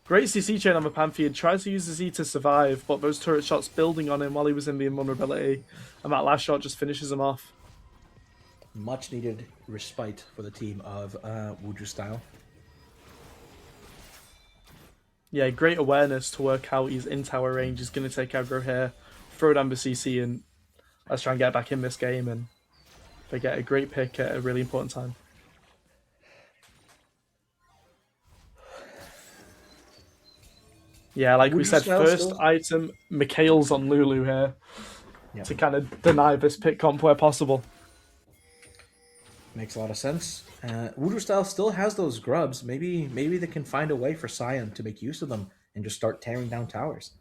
Great CC chain on the Pantheon, tries to use the Z to survive, but those turret shots building on him while he was in the invulnerability, and that last shot just finishes him off. Much needed respite for the team of Wuju style. Yeah, great awareness to work out he's in tower range, he's going to take aggro here, throw down the CC, and let's try and get back in this game, and they get a great pick at a really important time. Yeah, like we said, first item, Mikhail's on Lulu here to kind of deny this pick comp where possible. Makes a lot of sense. Wuju style still has those grubs. Maybe they can find a way for Sion to make use of them and just start tearing down towers.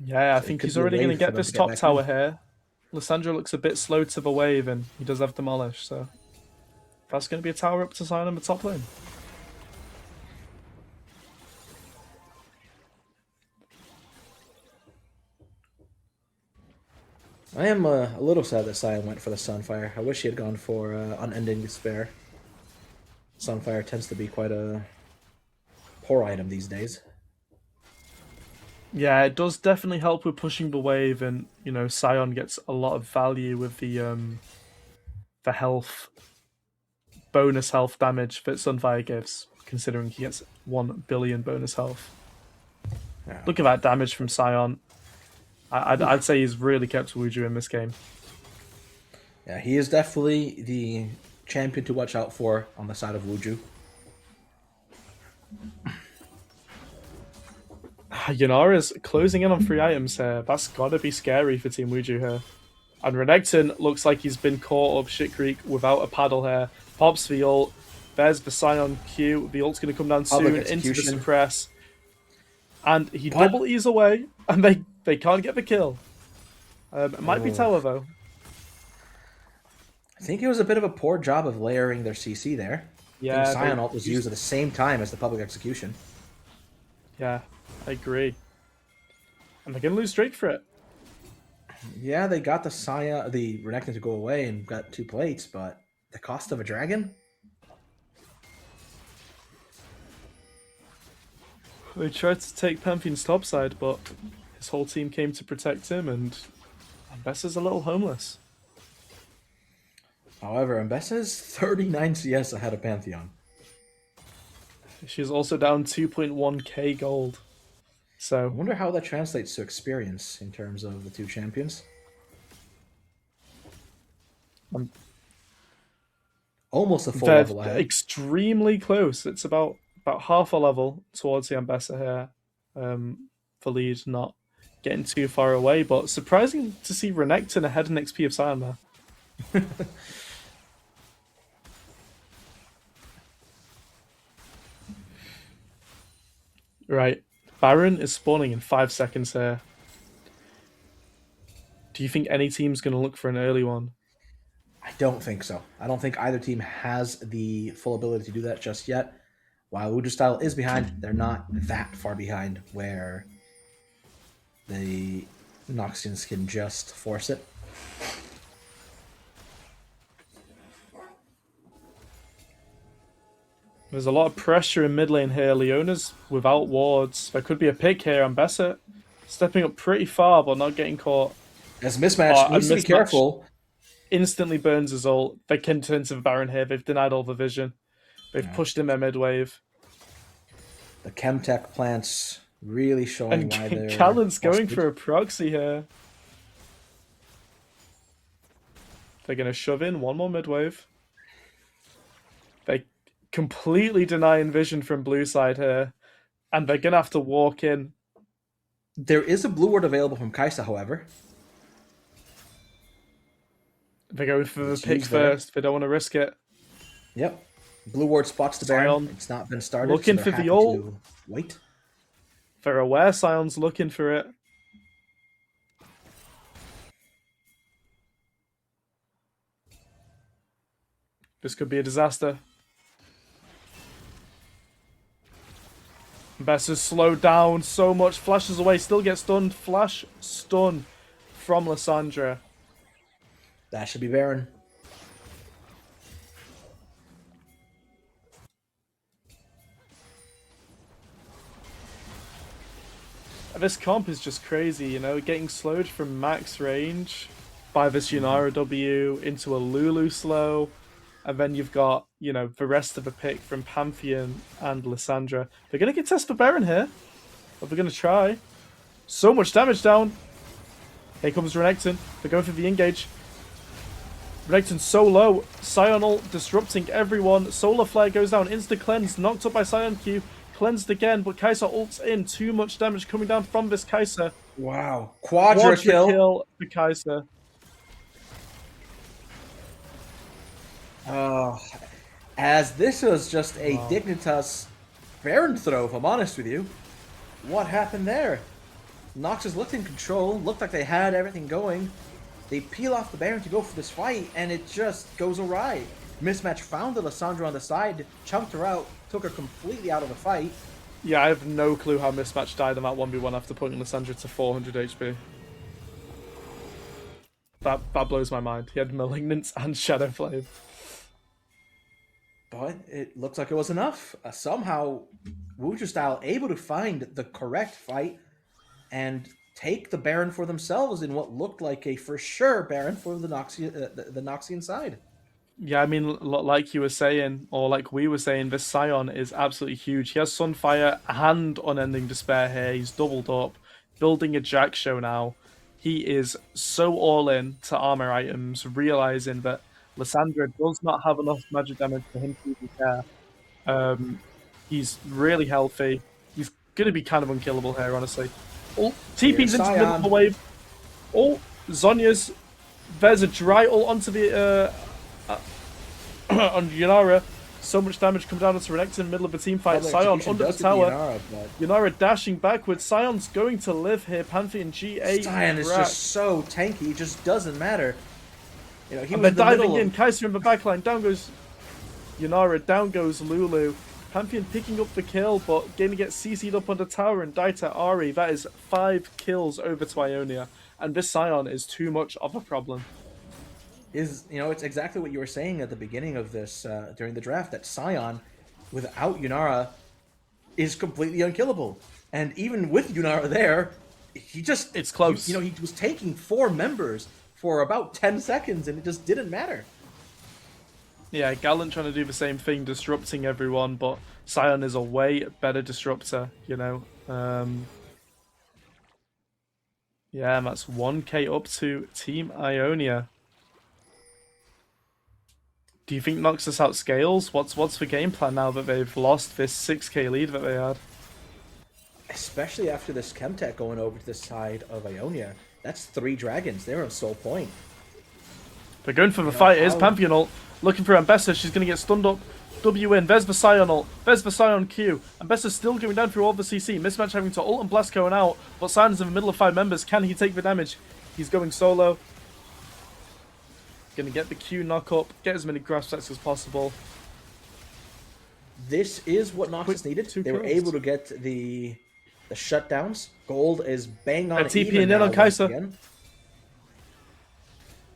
Yeah, I think he's already going to get this top tower here. Lissandra looks a bit slow to the wave, and he does have Demolish, so that's going to be a tower up to Sion in the top lane. I am a little sad that Sion went for the Sunfire. I wish he had gone for Unending Despair. Sunfire tends to be quite a poor item these days. Yeah, it does definitely help with pushing the wave, and Sion gets a lot of value with the health bonus health damage that Sunfire gives, considering he gets 1 billion bonus health. Yeah. Look at that damage from Sion. I'd say he's really kept Wuju in this game. Yeah, he is definitely the champion to watch out for on the side of Wuju. Yanara's closing in on 3 items here. That's gotta be scary for Team Wuju here. And Renekton looks like he's been caught up shit creek without a paddle here. Pops the ult. There's the Sion Q. The ult's going to come down soon into the suppress. And he double E's away, and they can't get the kill. It might be tower, though. I think it was a bit of a poor job of layering their CC there. Yeah, I think Sion ult was used at the same time as the public execution. Yeah, I agree. And they're going to lose Drake for it. Yeah, they got the Renekton to go away and got 2 plates, but the cost of a dragon? They tried to take Pantheon's topside, but his whole team came to protect him, and Ambessa's a little homeless. However, Ambessa's 39 CS ahead of Pantheon. She's also down 2.1k gold. I So wonder how that translates to experience in terms of the 2 champions. Almost a full they're level ahead. extremely close. It's about half a level towards the Ambessa here. For lead, not getting too far away, but surprising to see Renekton ahead in XP of Sion there. Right. Baron is spawning in 5 seconds here. Do you think any team's going to look for an early one? I don't think so. I don't think either team has the full ability to do that just yet. While Wuju Style is behind, they're not that far behind where the Noxians can just force it. There's a lot of pressure in mid lane here. Leona's without wards. There could be a pick here. Ambessa stepping up pretty far, but not getting caught. As Mismatch needs to be careful. Instantly burns his ult. They can turn to the Baron here. They've denied all the vision. They've pushed in their mid wave. The Chemtech plants really showing And why they're... Callan's going for a proxy here. They're going to shove in one more mid wave. They completely denying vision from blue side here. And they're going to have to walk in. There is a blue ward available from Kaisa, however. They're going for the pick first. They don't want to risk it. Yep. Blue ward spots the Baron. Sion It's not been started. looking so for they're the happy ult. to wait. They're aware Sion's looking for it. This could be a disaster. Bessa's slowed down so much. Flashes away. Still gets stunned. Flash stun from Lissandra. That should be Baron. This comp is just crazy, you know, getting slowed from max range by this Yunara W into a Lulu slow, and then you've got, you know, the rest of the pick from Pantheon and Lissandra. They're going to get test for Baron here, but they're going to try. So much damage down. Here comes Renekton. They're going for the engage. Renekton's so low. Sion ult disrupting everyone. Solar Flare goes down. Insta cleanse. Knocked up by Sion Q. Cleansed again, but Kai'Sa ults in. Too much damage coming down from this Kai'Sa. Wow. Quadra kill for Kai'Sa. Oh, as this was just a Dignitas Baron throw, if I'm honest with you. What happened there? Noxus looked in control, looked like they had everything going. They peel off the Baron to go for this fight, and it just goes awry. Mismatch found the Lissandra on the side, chunked her out, took her completely out of the fight. Yeah, I have no clue how Mismatch died in that 1v1 after putting Lissandra to 400 HP. That blows my mind. He had Malignance and Shadow Flame. But it looks like it was enough. Somehow, Wuju Style able to find the correct fight. and take the Baron for themselves in what looked like a for sure Baron for the Noxian side. Yeah, I mean, like you were saying, or like we were saying, this Scion is absolutely huge. He has Sunfire and Unending Despair here. He's doubled up, building a Jack show now. He is so all in to armor items, realizing that Lissandra does not have enough magic damage for him to even care. He's really healthy. He's going to be kind of unkillable here, honestly. Oh, TP's into the middle of the wave. Oh, Zhonya's. There's a dry ult onto the on Yanara. So much damage come down onto Renekton in the middle of a team fight. Scion under the tower. Yanara dashing backwards. Scion's going to live here. Pantheon G8. Scion is just so tanky. It just doesn't matter. You know, he was they're diving in. Kai'Sa in the backline. Down goes Yanara. Down goes Lulu. Pantheon picking up the kill, but going to get CC'd up on the tower and die to Ahri. That is 5 kills over to Ionia. And this Scion is too much of a problem. It's exactly what you were saying at the beginning of this, during the draft, that Scion, without Yunara, is completely unkillable. And even with Yunara there, it's close. He was taking 4 members for about 10 seconds, and it just didn't matter. Yeah, Gallant trying to do the same thing, disrupting everyone, but Scion is a way better disruptor, Yeah, and that's 1k up to Team Ionia. Do you think Noxus outscales? What's the game plan now that they've lost this 6k lead that they had? Especially after this Chemtech going over to the side of Ionia. That's 3 dragons. They're on sole point. They're going for the fight. Here's Pantheon ult. Looking for Ambessa. She's going to get stunned up. W in. There's the Scion ult. There's the Scion Q. Ambessa's still going down through all the CC. Mismatch having to ult and blast going out. But Sion's in the middle of 5 members. Can he take the damage? He's going solo. Going to get the Q knock up. Get as many grasp sets as possible. This is what Noxus needed. They were able to get the shutdowns. Gold is bang on TP even in on Kai'Sa. Again.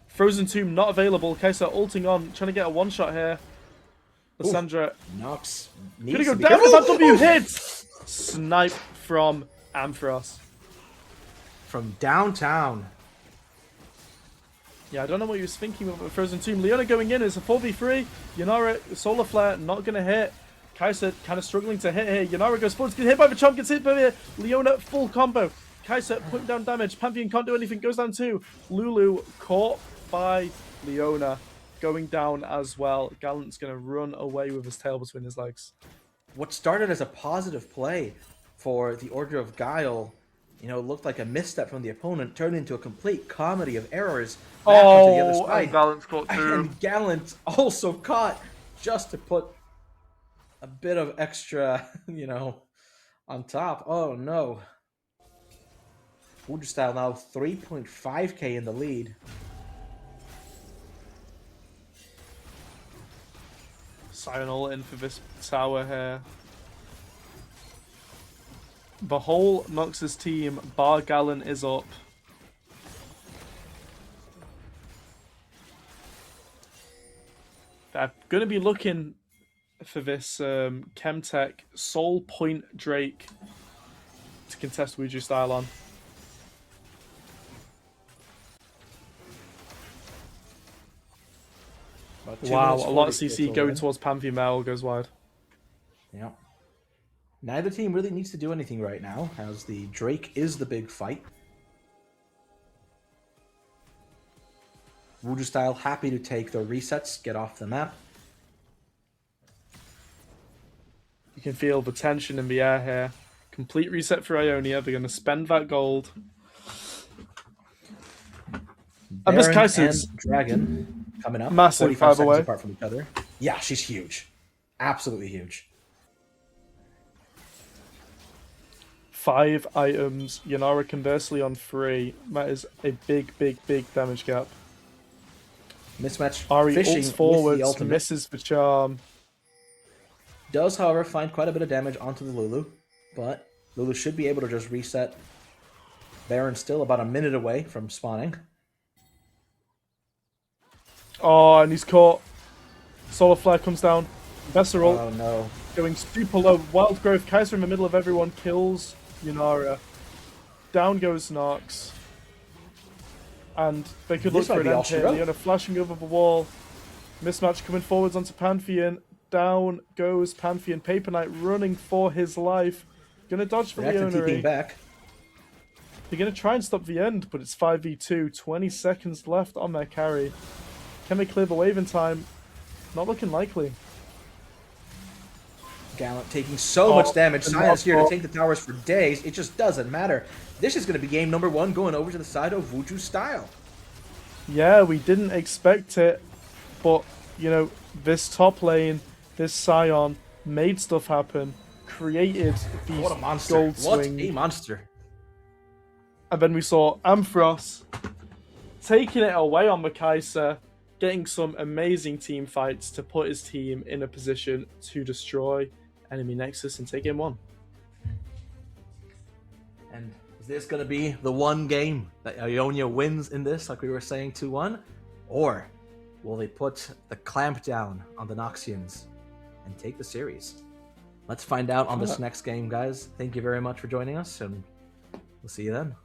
Frozen Tomb not available. Kai'Sa ulting on, trying to get a one-shot here. Lissandra. Nox Gonna go down with that W hit! Snipe from Ampharos. From downtown. Yeah, I don't know what he was thinking with the Frozen Tomb. Leona going in, it's a 4v3. Yanara, Solar Flare, not gonna hit. Kai'Sa kind of struggling to hit here. Yanara goes forward, gets hit by the Chomp, gets hit by the Leona, full combo. Kai'Sa putting down damage. Pantheon can't do anything, goes down too. Lulu caught by Leona, going down as well. Gallant's going to run away with his tail between his legs. What started as a positive play for the Order of Guile, looked like a misstep from the opponent, turned into a complete comedy of errors. Back onto the other side. And Gallant's caught too. And Gallant also caught, just to put a bit of extra, on top. Oh no. Wuju style now 3.5k in the lead. Scion ult in for this tower here. The whole Noxus team, bar Gallant, is up. They're going to be looking for this Chemtech Soul Point Drake to contest Wuju style on. Wow, a lot of CC going towards Pantheon there, all goes wide. Yeah. Neither team really needs to do anything right now, as the Drake is the big fight. Wuju style happy to take the resets, get off the map. You can feel the tension in the air here. Complete reset for Ionia. They're going to spend that gold. And this Kai'Sa's Dragon coming up. Massive, by the way. Apart from each other. Yeah, she's huge. Absolutely huge. 5 items. Yanara conversely on 3. That is a big, big, big damage gap. Mismatch. Ahri fishing ults forwards, with the misses the charm. Does, however, find quite a bit of damage onto the Lulu, but Lulu should be able to just reset. Baron still about a minute away from spawning. Oh, and he's caught. Solar Flare comes down. Visceral. Oh no. Going super low. Wild Growth. Kai'Sa in the middle of everyone. Kills Yanara. Down goes Nox. And they could This look for might an be all end she here. wrote. Leona flashing over the wall. Mismatch coming forwards onto Pantheon. Down goes Pantheon. Paper Knight running for his life. Gonna dodge for Reactor TPing Leona. back. They're gonna try and stop the end, but it's 5v2. 20 seconds left on their carry. Can they clear the wave in time? Not looking likely. Gallant taking so much damage. and Silence here to also- take the towers for days. It just doesn't matter. This is going to be game number 1 going over to the side of Wuju style. Yeah, we didn't expect it, but you know, this top lane, this Scion made stuff happen, created these What a monster. gold What swing, a monster. and then we saw Ampharos taking it away on the Kai'Sa, getting some amazing team fights to put his team in a position to destroy enemy Nexus and take game 1. And is this going to be the one game that Ionia wins in this, like we were saying, 2-1? Or will they put the clamp down on the Noxians and take the series? Let's find out on this next game, guys. Thank you very much for joining us, and we'll see you then.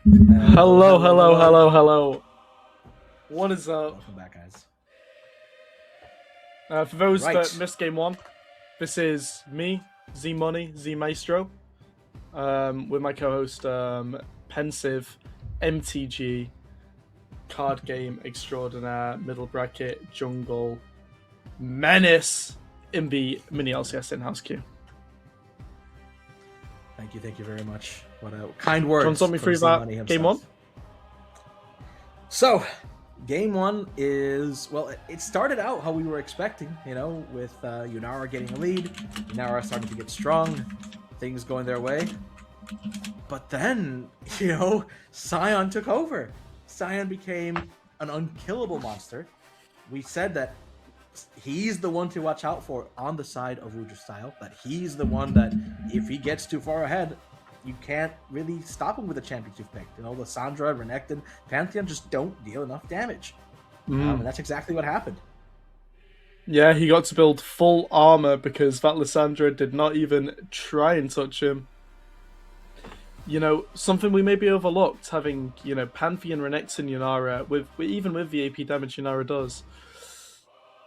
Hello. What is up? Welcome back, guys. For those Right. that missed game one, this is me, Z Money, Z Maestro, with my co-host Pensive, MTG, card game extraordinaire, middle bracket, jungle, menace in the mini LCS in-house queue. Thank you very much. What kind words. John, talk me through from that Z-Money game one. himself. So, game one is, well, it started out how we were expecting, with Yunara getting a lead, Yunara starting to get strong, things going their way. But then, Sion took over. Sion became an unkillable monster. We said that he's the one to watch out for on the side of Wuju style, that he's the one that if he gets too far ahead, you can't really stop him with the champions you've picked. Lissandra, Renekton, Pantheon just don't deal enough damage. And that's exactly what happened. Yeah, he got to build full armor because that Lissandra did not even try and touch him. Something we maybe overlooked, having, Pantheon, Renekton, Yunara, even with the AP damage Yunara does.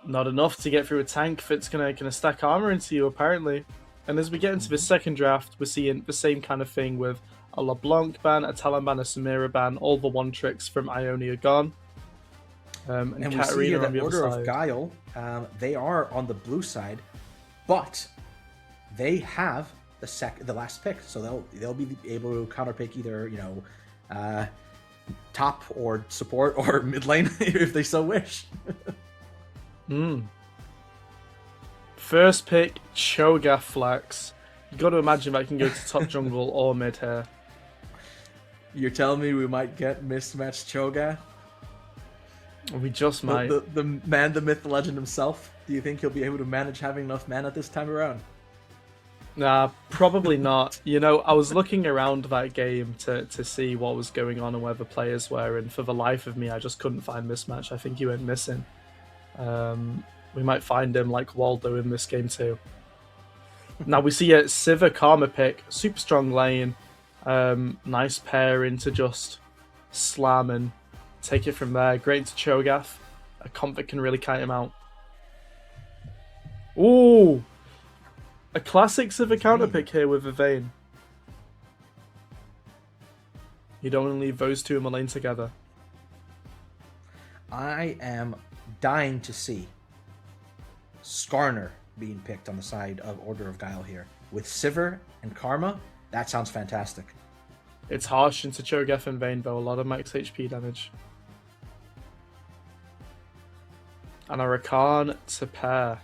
Not enough to get through a tank that's gonna stack armor into you, apparently. And as we get into the second draft, we're seeing the same kind of thing with a LeBlanc ban, a Talon ban, a Samira ban, all the one tricks from Ionia gone. And we see here Katarina on that the Order other of side. Guile, they are on the blue side, but they have the last pick, so they'll be able to counterpick either top or support or mid lane if they so wish. First pick, Cho'Gath Flax. You got to imagine that can go to top jungle or mid here. You're telling me we might get mismatched Cho'Gath? We just might. The man, the myth, the legend himself. Do you think he'll be able to manage having enough mana this time around? Nah, probably not. I was looking around that game to see what was going on and where the players were, and for the life of me, I just couldn't find Mismatch. I think he went missing. We might find him like Waldo in this game too. Now we see a Sivir Karma pick, super strong lane, nice pair into just slam and take it from there. Great into Cho'Gath, a comp that can really kite him out. Ooh! A classic Sivir counter pick here with a Vayne. You don't want to leave those two in the lane together. I am dying to see Skarner being picked on the side of Order of Guile here. With Sivir and Karma, that sounds fantastic. It's harsh into Cho'Gath and Vayne though, a lot of max HP damage. And a Rakan to pair.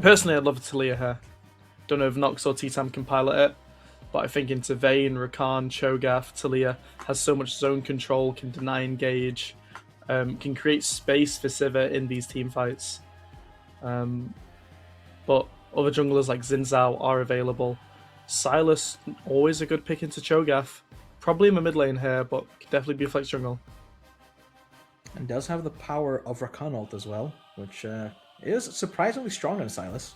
Personally, I'd love a Talia here. Don't know if Nox or T-Tam can pilot it, but I think into Vayne, Rakan, Cho'Gath, Talia has so much zone control, can deny engage, can create space for Sivir in these team fights. But other junglers like Xin Zhao are available. Sylas, always a good pick into Cho'Gath. Probably in the mid lane here, but could definitely be a flex jungle. And does have the power of Rakan ult as well, which is surprisingly strong on Sylas.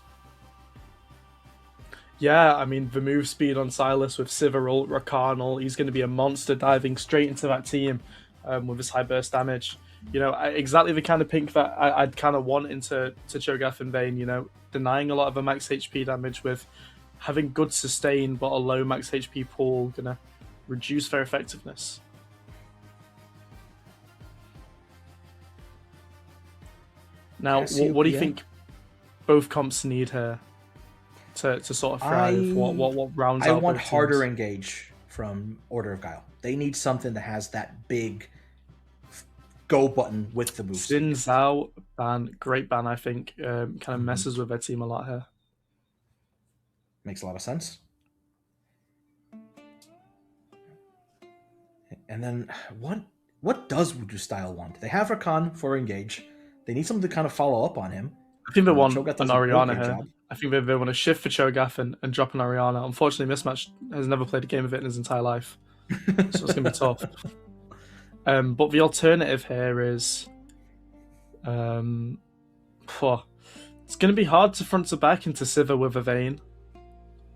Yeah, I mean, the move speed on Sylas with Sivir ult, Rakan ult, he's going to be a monster diving straight into that team with his high burst damage. Exactly the kind of pick that I'd kind of want into Cho'Gath and Vayne, denying a lot of the max HP damage with having good sustain but a low max HP pool, going to reduce their effectiveness. Now, what do you think both comps need here to sort of thrive? What rounds out? I want both harder teams? engage from Order of Guile. They need something that has that big go button with the move. Xin Zhao ban, great ban, I think. Kind of messes with their team a lot here. Makes a lot of sense. And then what does Wuju style want? They have Rakan for engage. They need something to kind of follow up on him. I think they want Cho'Gath an does an Orianna okay here. job. I think they want to shift for Cho'Gath and drop an Orianna. Unfortunately, Mismatch has never played a game of it in his entire life, so it's going to be tough. But the alternative here is, it's going to be hard to front to back into Sivir with a Vayne,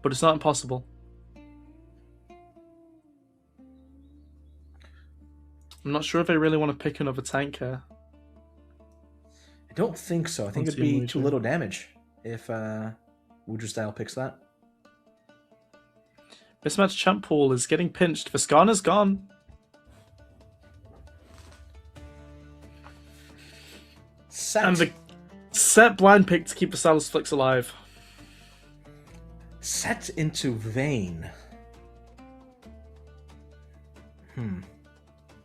but it's not impossible. I'm not sure if they really want to pick another tank here. I don't think so. I think it'd be too little damage if Wuju style picks that. Mismatch champ pool is getting pinched. Viscana's gone. Set. And the set blind pick to keep the Silas Flicks alive. Set into Vayne.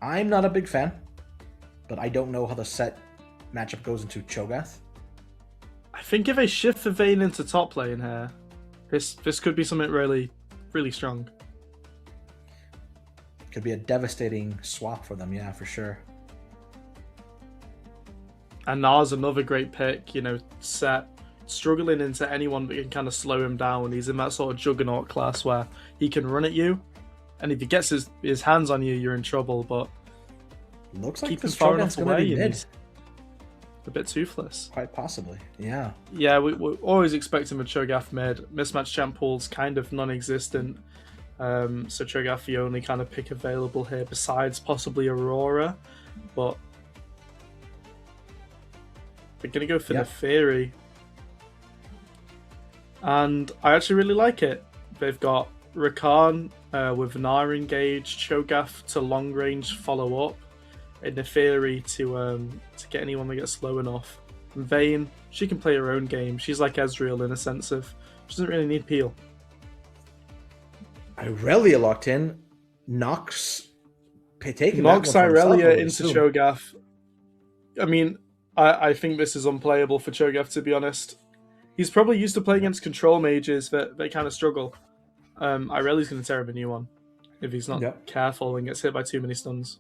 I'm not a big fan, but I don't know how the set matchup goes into Cho'Gath. I think if they shift the Vayne into top lane here, this could be something really, really strong. Could be a devastating swap for them, yeah, for sure. And Na's another great pick, you know, set struggling into anyone but can kind of slow him down. He's in that sort of juggernaut class where he can run at you, and if he gets his hands on you, you're in trouble, but looks like keep this him far Cho'Gath's enough gonna away be and mid. he's a bit toothless. Quite possibly, yeah. Yeah, we're always expecting a Cho'Gath mid. Mismatch champ pool's kind of non-existent, so Cho'Gath the only kind of pick available here besides possibly Aurora, but they're going to go for the Theory. And I actually really like it. They've got Rakan with Gnar engaged, Cho'Gath to long range follow up, and the Theory to get anyone that gets slow enough. And Vayne, she can play her own game. She's like Ezreal in a sense of she doesn't really need peel. Irelia locked in. Nox taking Nox Irelia into too. Cho'Gath. I mean, I think this is unplayable for Cho'Gath, to be honest. He's probably used to playing against control mages that they kind of struggle. Irelia's going to tear him a new one if he's not careful and gets hit by too many stuns.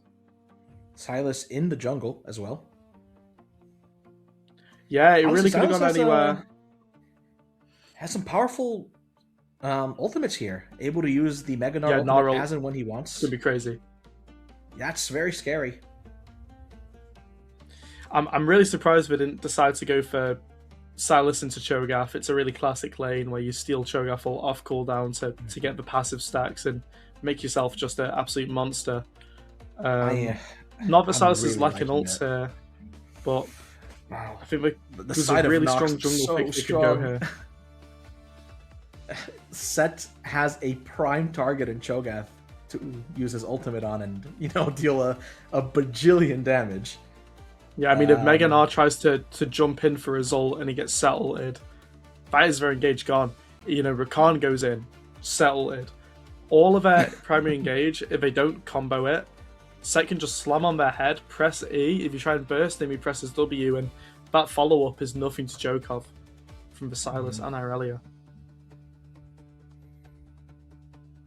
Silas in the jungle as well. Yeah, it really could have gone anywhere. Has some powerful ultimates here. Able to use the Mega Gnar ultimate as and when he wants. It's going to be crazy. That's very scary. I'm really surprised they didn't decide to go for Silas into Cho'Gath. It's a really classic lane where you steal Cho'Gath off cooldown to get the passive stacks and make yourself just an absolute monster. Not that Silas is lacking ults here, but I think there's a really strong jungle pick that can go here. Set has a prime target in Cho'Gath to use his ultimate on and, deal a bajillion damage. Yeah, I mean, if Mega Gnar tries to jump in for his ult and he gets set ulted, that is their engage gone. Rakan goes in, set ulted. All of their primary engage, if they don't combo it, Set can just slam on their head, press E. If you try and burst him, he presses W, and that follow-up is nothing to joke of from the Silas and Irelia.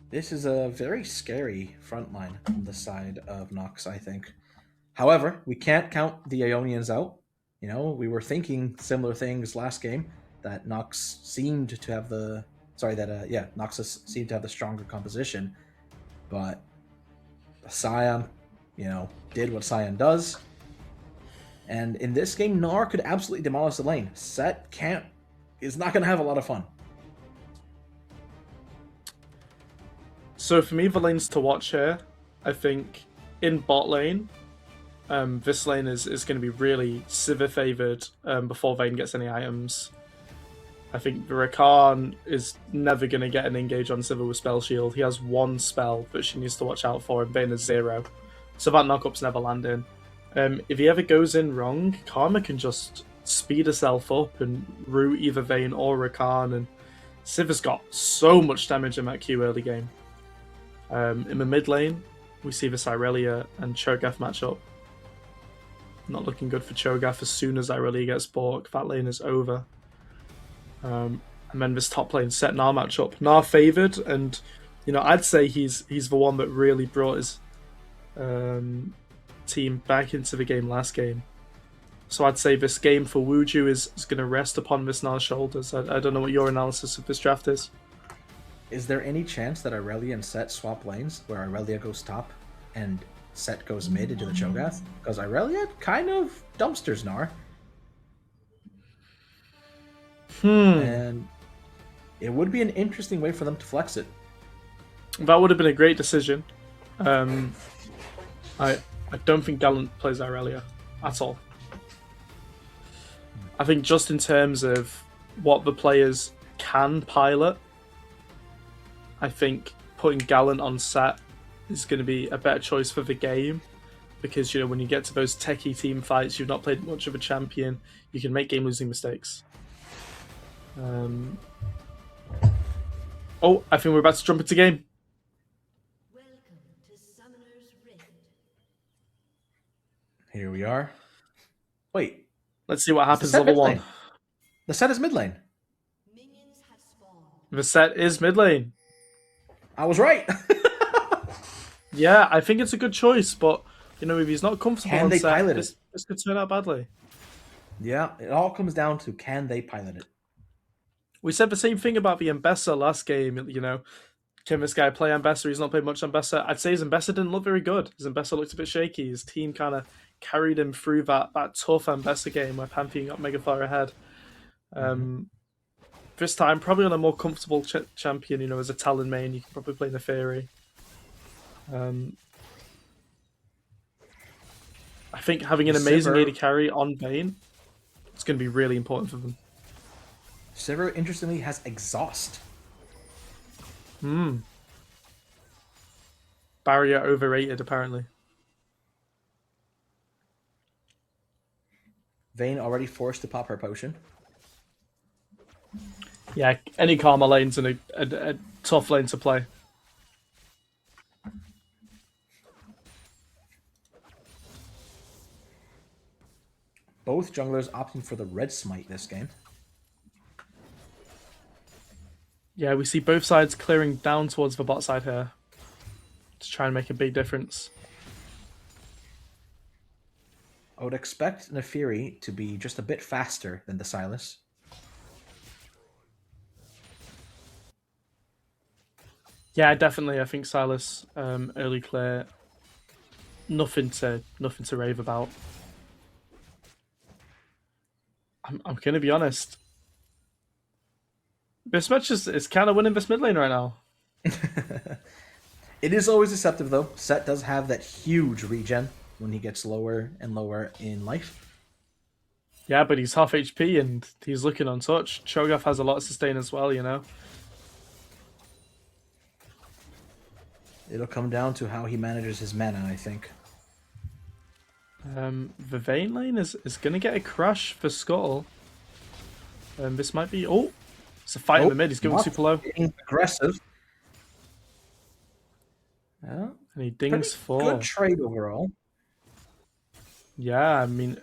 This is a very scary front line from the side of Nox, I think. However, we can't count the Ionians out. We were thinking similar things last game, that Nox seemed to have Noxus seemed to have the stronger composition, but Sion, did what Sion does. And in this game, Gnar could absolutely demolish the lane. Set is not going to have a lot of fun. So for me, the lanes to watch here, I think in bot lane, this lane is going to be really Sivir favoured before Vayne gets any items. I think Rakan is never going to get an engage on Sivir with Spell Shield. He has one spell that she needs to watch out for, and Vayne has 0. So that knockup's never landing. If he ever goes in wrong, Karma can just speed herself up and root either Vayne or Rakan, and Sivir's got so much damage in that Q early game. In the mid lane, we see this Irelia and Cho'Gath matchup. Not looking good for Cho'Gath. As soon as Irelia gets Bork, that lane is over. And then this top lane Set Gnar matchup. Gnar favoured, and I'd say he's the one that really brought his team back into the game last game. So I'd say this game for Wuju is going to rest upon this Gnar's shoulders. I don't know what your analysis of this draft is. Is there any chance that Irelia and Set swap lanes, where Irelia goes top and Set goes mid into the Cho'Gath? Because Irelia kind of dumpsters Gnar. And it would be an interesting way for them to flex it. That would have been a great decision. I I don't think Gallant plays Irelia at all. I think just in terms of what the players can pilot, I think putting Gallant on set is going to be a better choice for the game. Because, you know, when you get to those techie team fights, you've not played much of a champion, you can make game-losing mistakes. Oh, I think we're about to jump into game. Welcome to Summoner's Rift. Here we are. Wait. Let's see what happens set level mid 1. lane? The set is mid lane. Minions have spawned. The set is mid lane. I was right. Yeah, I think it's a good choice, but, you know, if he's not comfortable Can on they set, pilot this could turn out badly. Yeah, it all comes down to can they pilot it. We said the same thing about the Mbessa last game, you know. Can this guy play Mbessa? He's not played much Mbessa. I'd say his Mbessa didn't look very good. His Mbessa looked a bit shaky. His team kind of carried him through that tough Mbessa game where Pantheon got mega far ahead. This time, probably on a more comfortable champion, you know, as a Talon main, you can probably play Neferi. I think having an amazing Sivir. AD carry on Bane is going to be really important for them. Sivir, interestingly, has exhaust. Barrier overrated, apparently. Vayne already forced to pop her potion. Yeah, any Karma lane's in a tough lane to play. Both junglers opting for the red smite this game. Yeah, we see both sides clearing down towards the bot side here to try and make a big difference. I would expect Neferi to be just a bit faster than the Sylas. Yeah, definitely. I think Silas early clear, nothing to rave about. I'm gonna be honest. This match is kind of winning this mid lane right now. It is always deceptive though. Set does have that huge regen when he gets lower and lower in life. Yeah, but he's half HP and he's looking untouched. Cho'Gath has a lot of sustain as well, you know. It'll come down to how he manages his mana, I think. The Vayne lane is going to get a crash for Scuttle. This might be... Oh! It's a fight in the mid. He's going super low. Being aggressive. Yeah. And he dings Pretty 4. good trade overall. Yeah, I mean,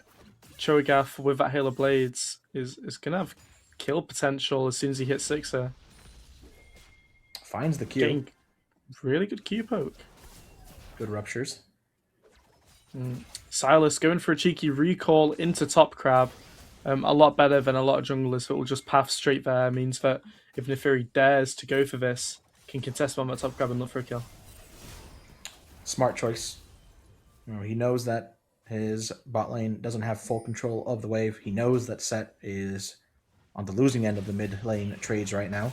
Cho'Gath with that Hail of Blades is going to have kill potential as soon as he hits 6 there. Finds the Q. Getting really good Q poke. Good ruptures. Silas going for a cheeky recall into top crab. A lot better than a lot of junglers that will just path straight there. Means that if Neferi dares to go for this, can contest on that top crab and look for a kill. Smart choice. You know, he knows that his bot lane doesn't have full control of the wave. He knows that Set is on the losing end of the mid lane trades right now.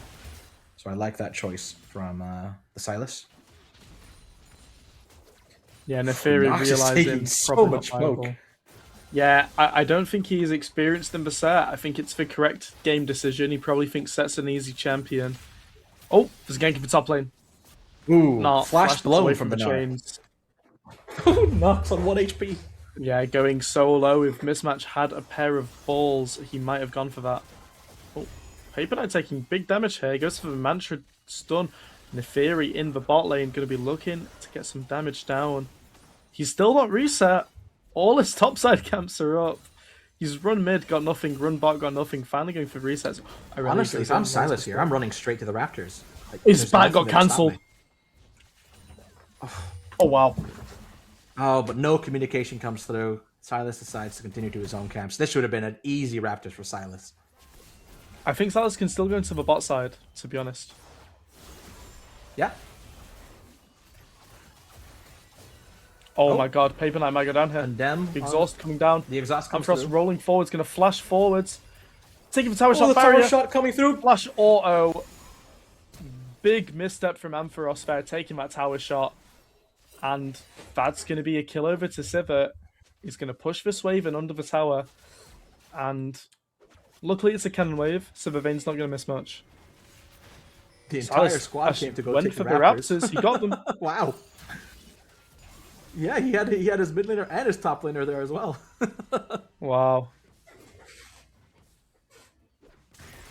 So I like that choice from the Silas. Yeah, Neferi Nox is realizing taking so probably much not viable. smoke. Yeah, I don't think he's experienced in the set. I think it's the correct game decision. He probably thinks Set's an easy champion. Oh, there's a gank in the top lane. Ooh, Not flash blown blown from the chains. Nox on 1 HP. Yeah, going so low. If Mismatch had a pair of balls, he might have gone for that. Oh, Paper Knight taking big damage here. Goes for the Mantra stun. Neferi in the bot lane, going to be looking to get some damage down. He's still not reset. All his topside camps are up. He's run mid, got nothing. Run bot, got nothing. Finally going for resets. Honestly, if I'm Silas here, I'm running straight to the Raptors. Like, His there's back nothing got gonna stop cancelled. me. Oh, wow. Oh, but no communication comes through. Silas decides to continue to his own camps. This should have been an easy Raptors for Silas. I think Silas can still go into the bot side, to be honest. Yeah. Oh, my god, Paper Knight might go down here. Condemn. The exhaust coming down. The exhaust comes Ampharos through. rolling forwards, going to flash forwards. Taking the tower Oh, shot the barrier. tower shot coming through. Flash auto. Big misstep from Ampharos there, taking that tower shot. And that's going to be a kill over to Sivert. He's going to push this wave in under the tower. And luckily it's a cannon wave, so the Vane's not going to miss much. The entire Silas squad came to go went take for the the Raptors. Raptors. He got them. Wow. Yeah, he had his mid laner and his top laner there as well. Wow.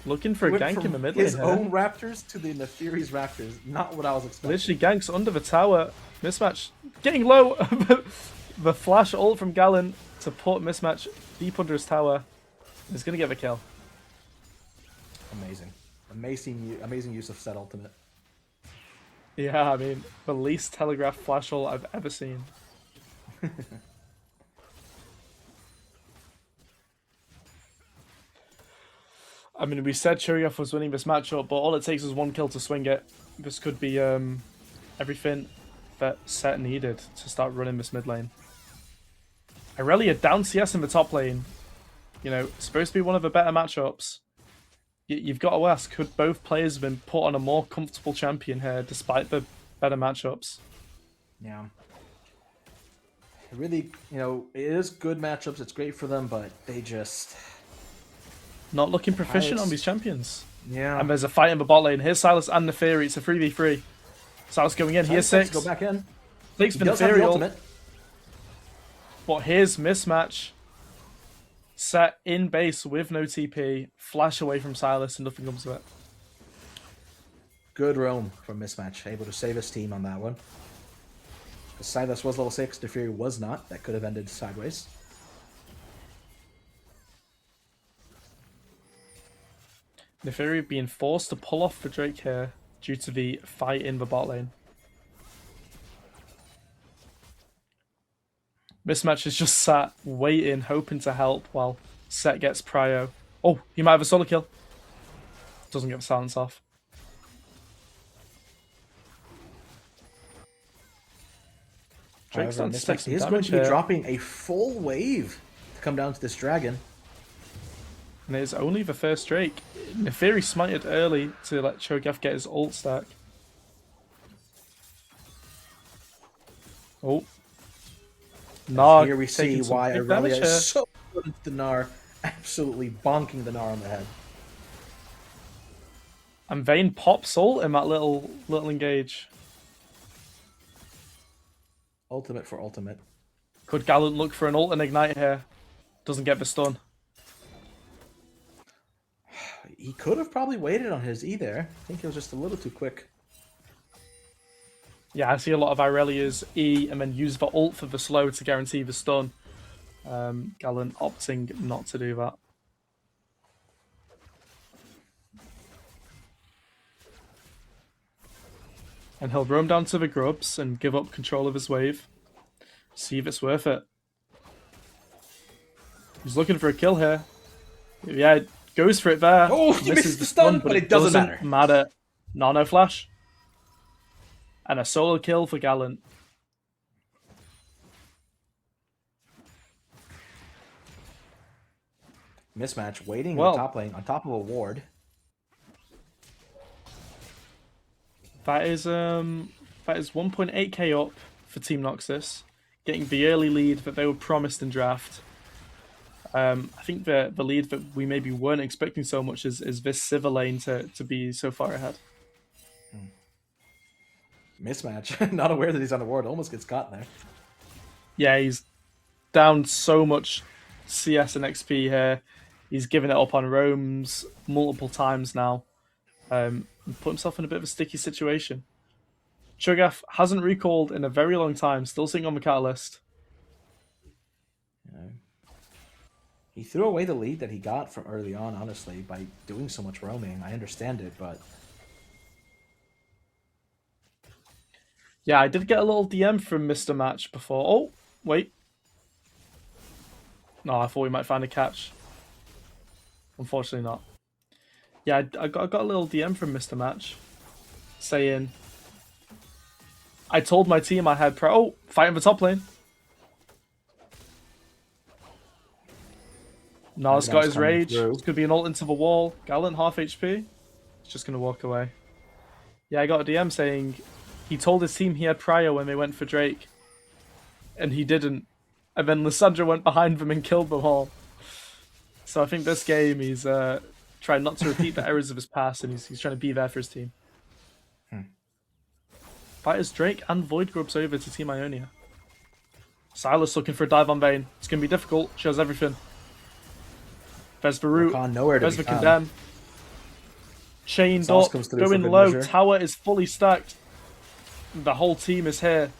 Looking for a Went gank from in the mid lane his here. own Raptors to the Neferi's Raptors. Not what I was expecting. Literally ganks under the tower. Mismatch getting low. The flash ult from Galen to put Mismatch deep under his tower is going to get the kill. Amazing use of set ultimate. Yeah, I mean, the least telegraphed flash ult I've ever seen. I mean, we said Cho'Gath was winning this matchup, but all it takes is one kill to swing it. This could be everything that Set needed to start running this mid lane. Irelia down CS in the top lane. You know, supposed to be one of the better matchups. You've got to ask, could both players have been put on a more comfortable champion here despite the better matchups? Yeah. Really, it is good matchups. It's great for them, but they just... Not looking proficient on these champions. Yeah. And there's a fight in the bot lane. Here's Silas and Neferi. It's a 3v3. Silas going in. Here's 6. Go back in. Takes He the does have the Neferi ultimate. ult. But here's Mismatch. Set in base with no TP. Flash away from Silas and nothing comes of it. Good roam from Mismatch. Able to save his team on that one. Because Silas was level 6, Neferi was not. That could have ended sideways. Neferi being forced to pull off the Drake here due to the fight in the bot lane. Mismatch is just sat waiting, hoping to help while Set gets prio. Oh, he might have a solo kill. Doesn't get the silence off. Drake's However, starting to take Mismatch some is going damage to be here. dropping a full wave to come down to this dragon. And it is only the first Drake. Neferi smited early to let Cho'Gath get his ult stack. Oh. Gnar Here we see taking some why big Aurelia damage here. is so good into the Gnar, absolutely bonking the Gnar on the head. And Vayne pops ult in that little engage. Ultimate for ultimate. Could Gallant look for an ult and ignite here? Doesn't get the stun. He could have probably waited on his E there. I think he was just a little too quick. Yeah, I see a lot of Irelia's E and then use the ult for the slow to guarantee the stun. Gallant opting not to do that. And he'll roam down to the grubs and give up control of his wave. See if it's worth it. He's looking for a kill here. Yeah, goes for it there. Oh, he Misses missed the stun, but it doesn't matter. Nano flash. And a solo kill for Gallant. Mismatch waiting in Well, the top lane on top of a ward. That is 1.8k up for Team Noxus, getting the early lead that they were promised in draft. I think the lead that we maybe weren't expecting so much is this Sivir lane to be so far ahead. Mismatch, not aware that he's on the ward, almost gets caught there. Yeah, he's down so much CS and XP here. He's given it up on roams multiple times now. And put himself in a bit of a sticky situation. Cho'Gath hasn't recalled in a very long time, still sitting on the catalyst. He threw away the lead that he got from early on, honestly, by doing so much roaming. I understand it, but... Yeah, I did get a little DM from Mr. Match before. Oh, wait. No, I thought we might find a catch. Unfortunately not. Yeah, I got a little DM from Mr. Match saying, I told my team I had oh, fighting the top lane. Nas got his rage. It's going to be an ult into the wall. Gallant half HP. He's just going to walk away. Yeah, I got a DM saying, He told his team he had Prio when they went for Drake, and he didn't. And then Lissandra went behind them and killed them all. So I think this game he's trying not to repeat the errors of his past, and he's trying to be there for his team. Fighters Drake and Void Grubs over to Team Ionia. Silas looking for a dive on Vayne. It's going to be difficult. She has everything. Vespa root. Nowhere to Vespa be found. condemn. Chained Sauce up. comes through for Going good low. measure. Tower is fully stacked. The whole team is here.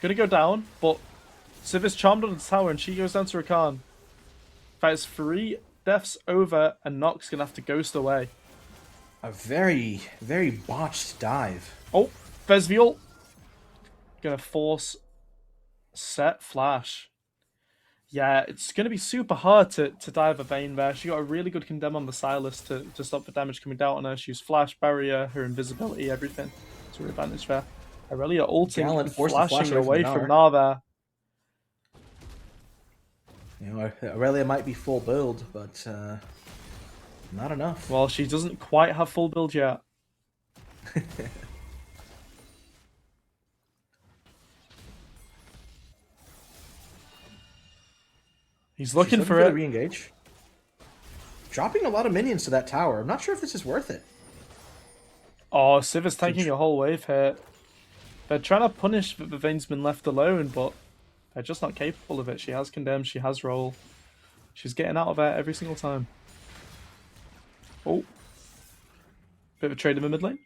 Gonna go down, but Civ is charmed on the tower and she goes down to Rakan. Fights 3 deaths over and Nox gonna have to ghost away. A very, very botched dive. Oh, Vesviol. Gonna force set flash. Yeah, it's gonna be super hard to dive a Vayne there. She got a really good condemn on the Silas to stop the damage coming down on her. She used flash, barrier, her invisibility, everything to her advantage there. Aurelia ulting Gallant and forced the flashing flash away away from from Gnar there. You know, Aurelia might be full build, but not enough. Well, she doesn't quite have full build yet. He's looking for the it. re-engage. Dropping a lot of minions to that tower. I'm not sure if this is worth it. Oh, Civ is tanking a whole wave here. They're trying to punish that the Vayne's been left alone, but they're just not capable of it. She has condemned, she has roll. She's getting out of there every single time. Oh. Bit of a trade in the mid lane.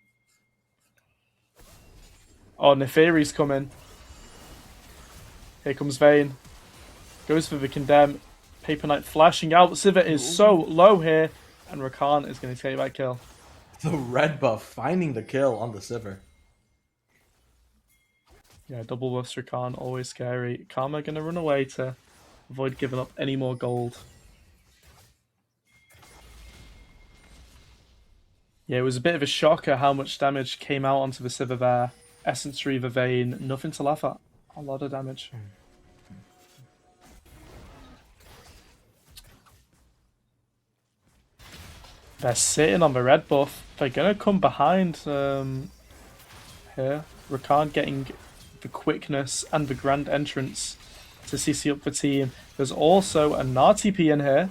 Oh, Neferi's coming. Here comes Vayne. Goes for the condemn. Paper Knight flashing out. Sivir is so low here, and Rakan is going to take that kill. The red buff finding the kill on the Sivir. Yeah, double buffs Rakan, always scary. Karma going to run away to avoid giving up any more gold. Yeah, it was a bit of a shocker how much damage came out onto the Sivir there. Essence Reaver Vayne, nothing to laugh at. A lot of damage. They're sitting on the red buff. They're going to come behind here. Rakan getting the quickness and the grand entrance to CC up the team. There's also a Gnar TP in here.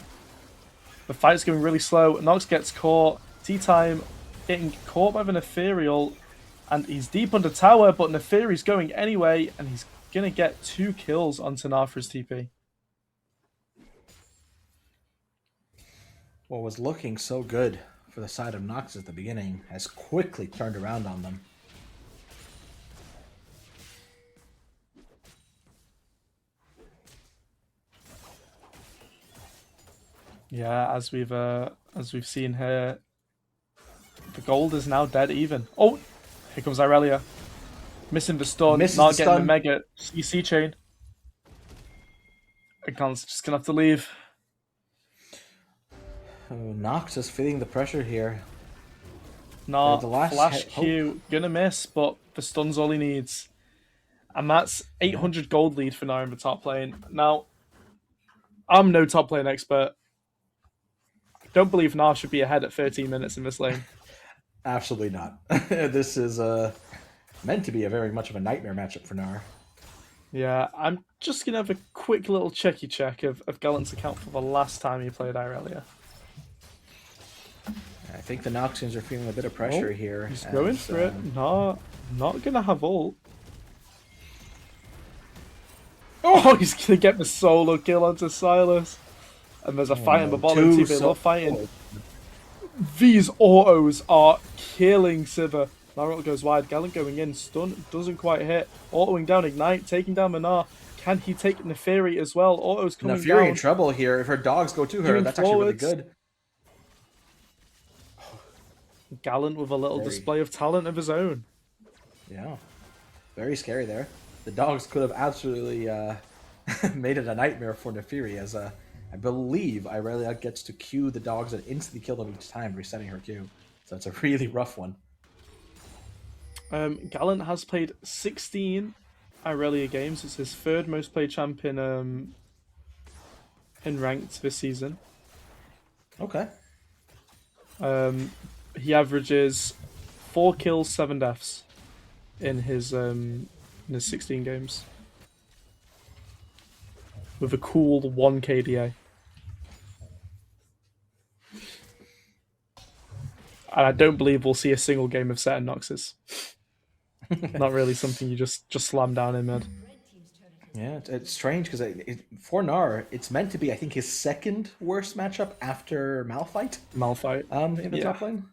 The fight's going really slow. Nox gets caught. T-Time getting caught by the Neferial. And he's deep under tower, but Neferi's going anyway. And he's going to get 2 kills onto Gnar for his TP. What was looking so good for the side of Nox at the beginning has quickly turned around on them. Yeah, as we've seen here, the gold is now dead even. Oh, here comes Irelia. Missing the stun, Misses not the getting the stun. mega CC chain. Akan's just gonna have to leave. Oh, Nox is feeling the pressure here. Not the last flash hit- Q, gonna miss, but the stun's all he needs. And that's 800 gold lead for Gnar in the top lane. Now, I'm no top lane expert. Don't believe Gnar should be ahead at 13 minutes in this lane. Absolutely not. This is meant to be a very much of a nightmare matchup for Gnar. Yeah, I'm just going to have a quick little checky check of Gallant's account for the last time he played Irelia. I think the Noxians are feeling a bit of pressure here. He's going for it. Not going to have ult. Oh, he's going to get the solo kill onto Silas. And there's a fight in the bottom team. They love fighting. These autos are killing Sivir. Naruto goes wide. Gallant going in. Stun doesn't quite hit. Autoing down Ignite. Taking down Manar. Can he take Neferi as well? Auto's coming Now Fury down. in trouble here. If her dogs go to her, Doing that's actually really forwards. good. Gallant with a little Very. display of talent of his own. Yeah. Very scary there. The dogs could have absolutely made it a nightmare for Neferi as I believe Irelia gets to Q the dogs and instantly kill them each time, resetting her Q. So it's a really rough one. Gallant has played 16 Irelia games. It's his 3rd most played champ in ranked this season. Okay. He averages 4 kills, 7 deaths in his 16 games. With a cool 1 KDA. And I don't believe we'll see a single game of Set and Noxus. Not really something you just slam down in mid. Yeah, it's strange because for Gnar, it's meant to be, I think, his second worst matchup after Malphite. In the top lane.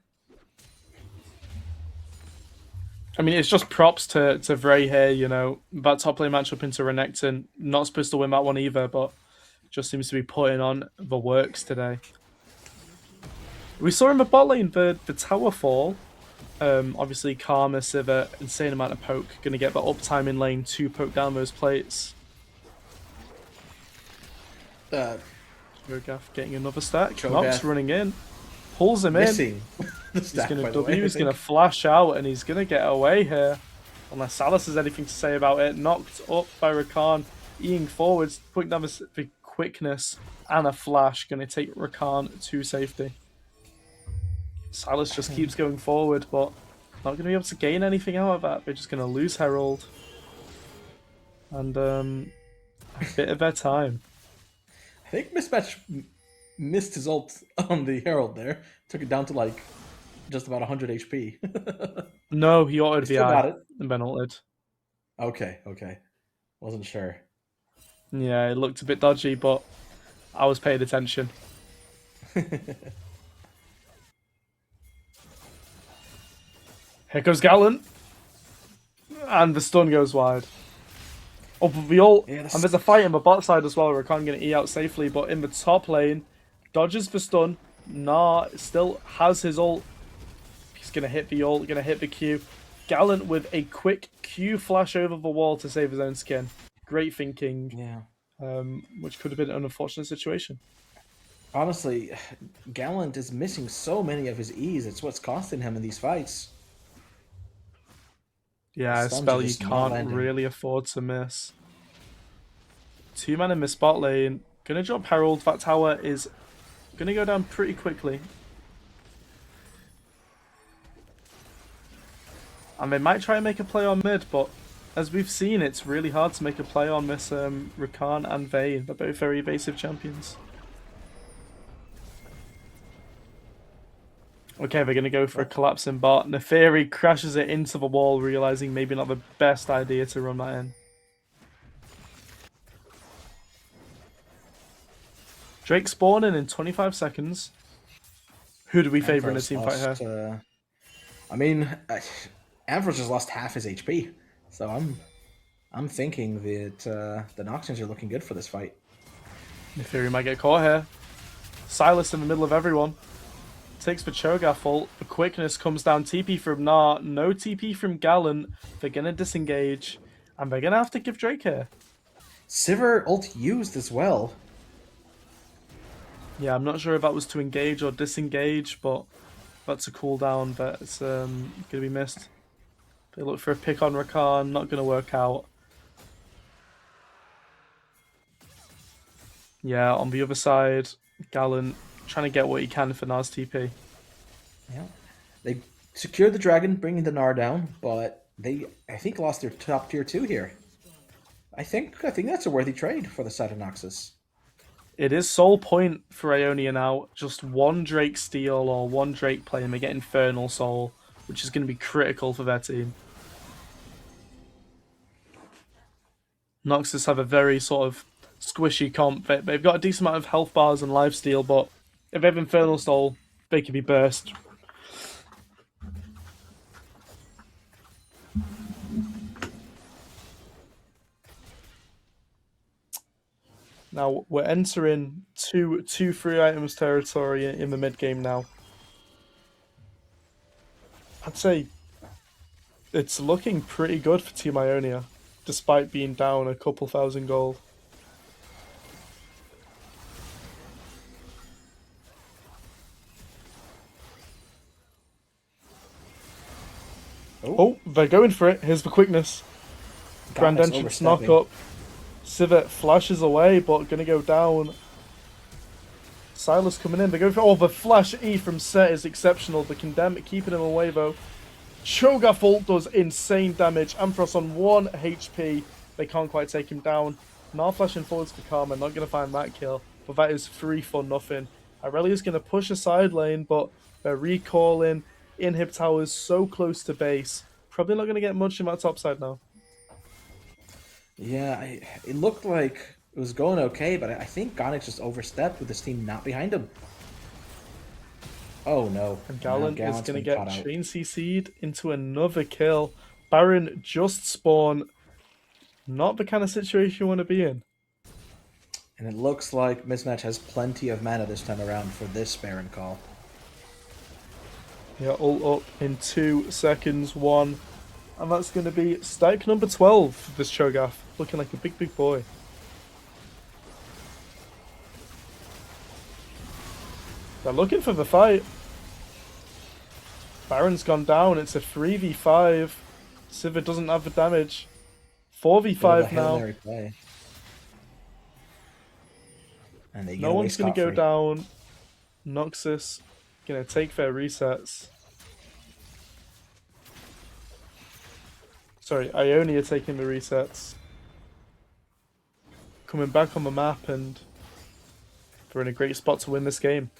I mean, it's just props to Vray here, you know. That top lane matchup into Renekton. Not supposed to win that one either, but just seems to be putting on the works today. We saw in the bot lane the tower fall. Obviously, Karma, Sivir, insane amount of poke. Going to get the uptime in lane to poke down those plates. Cho'Gath getting another stack. Nox running in. Pulls him in. He's going to W, he's going to flash out, and he's going to get away here. Unless Salas has anything to say about it. Knocked up by Rakan. Eing forwards, putting down the quickness and a flash. Going to take Rakan to safety. Silas just keeps going forward, but not going to be able to gain anything out of that. They're just going to lose Herald. And a bit of their time. I think Mismatch missed his ult on the Herald there. Took it down to like just about 100 HP. No, he autoed the eye and then ulted. Okay. Wasn't sure. Yeah, it looked a bit dodgy, but I was paying attention. Here goes Gallant. And the stun goes wide. Oh, but we all... and there's a fight in the bot side as well. Rakan going to E out safely, but in the top lane, dodges the stun. Gnar still has his ult. He's going to hit the ult, going to hit the Q. Gallant with a quick Q flash over the wall to save his own skin. Great thinking. Yeah. Which could have been an unfortunate situation. Honestly, Gallant is missing so many of his E's. It's what's costing him in these fights. Yeah, a spell you can't really afford to miss. 2 man in the spot lane. Gonna drop Herald. That tower is gonna go down pretty quickly. And they might try and make a play on mid, but as we've seen, it's really hard to make a play on this Rakan and Vayne. They're both very evasive champions. Okay, they're going to go for a collapsing bot. Neferi crashes it into the wall, realizing maybe not the best idea to run that in. Drake spawning in 25 seconds. Who do we favour in a team fight here? I mean, Ambrose just lost half his HP, so I'm thinking that the Noxians are looking good for this fight. Neferi might get caught here. Silas in the middle of everyone. Takes the Cho'Gath ult. The quickness comes down. TP from Gnar. No TP from Gallant. They're going to disengage. And they're going to have to give Drake here. Sivir ult used as well. Yeah, I'm not sure if that was to engage or disengage, but that's a cooldown that's going to be missed. They look for a pick on Rakan. Not going to work out. Yeah, on the other side, Gallant trying to get what he can for Gnar's TP. Yeah, they secured the dragon, bringing the Gnar down, but they, I think, lost their top tier 2 here. I think that's a worthy trade for the side of Noxus. It is sole point for Ionia now. Just one Drake steal or one Drake play, and they get Infernal Soul, which is going to be critical for their team. Noxus have a very sort of squishy comp. They've got a decent amount of health bars and lifesteal, but if they have Infernal Soul, they can be burst. Now we're entering two free items territory in the mid game now. I'd say it's looking pretty good for Team Ionia, despite being down a couple thousand gold. Oh, they're going for it. Here's the quickness. Grand entrance knock up. Sivir flashes away, but gonna go down. Silas coming in. They're going for the flash E from Set is exceptional. The condemn keeping him away though. Cho'Gath ult does insane damage. Ampharos on 1 HP. They can't quite take him down. Now flashing forwards for Karma. Not going to find that kill. But that is free for nothing. Irelia's going to push a side lane, but they're recalling. Inhib towers so close to base. Probably not going to get much in that top side now. Yeah, it looked like it was going okay, but I think Gonix just overstepped with his team not behind him. Oh no. And Now Gallant is Gallant's going to been get caught out. chain CC'd into another kill. Baron just spawned. Not the kind of situation you want to be in. And it looks like Mismatch has plenty of mana this time around for this Baron call. Yeah, ult up in 2 seconds. 1. And that's going to be stack number 12 for this Cho'Gath. Looking like a big, big boy. They're looking for the fight. Baron's gone down. It's a 3v5. Sivir doesn't have the damage. 4v5 now. Play. And they No one's going to go down. Noxus going to take their resets. Sorry, Ionia taking the resets. Coming back on the map, and they're in a great spot to win this game.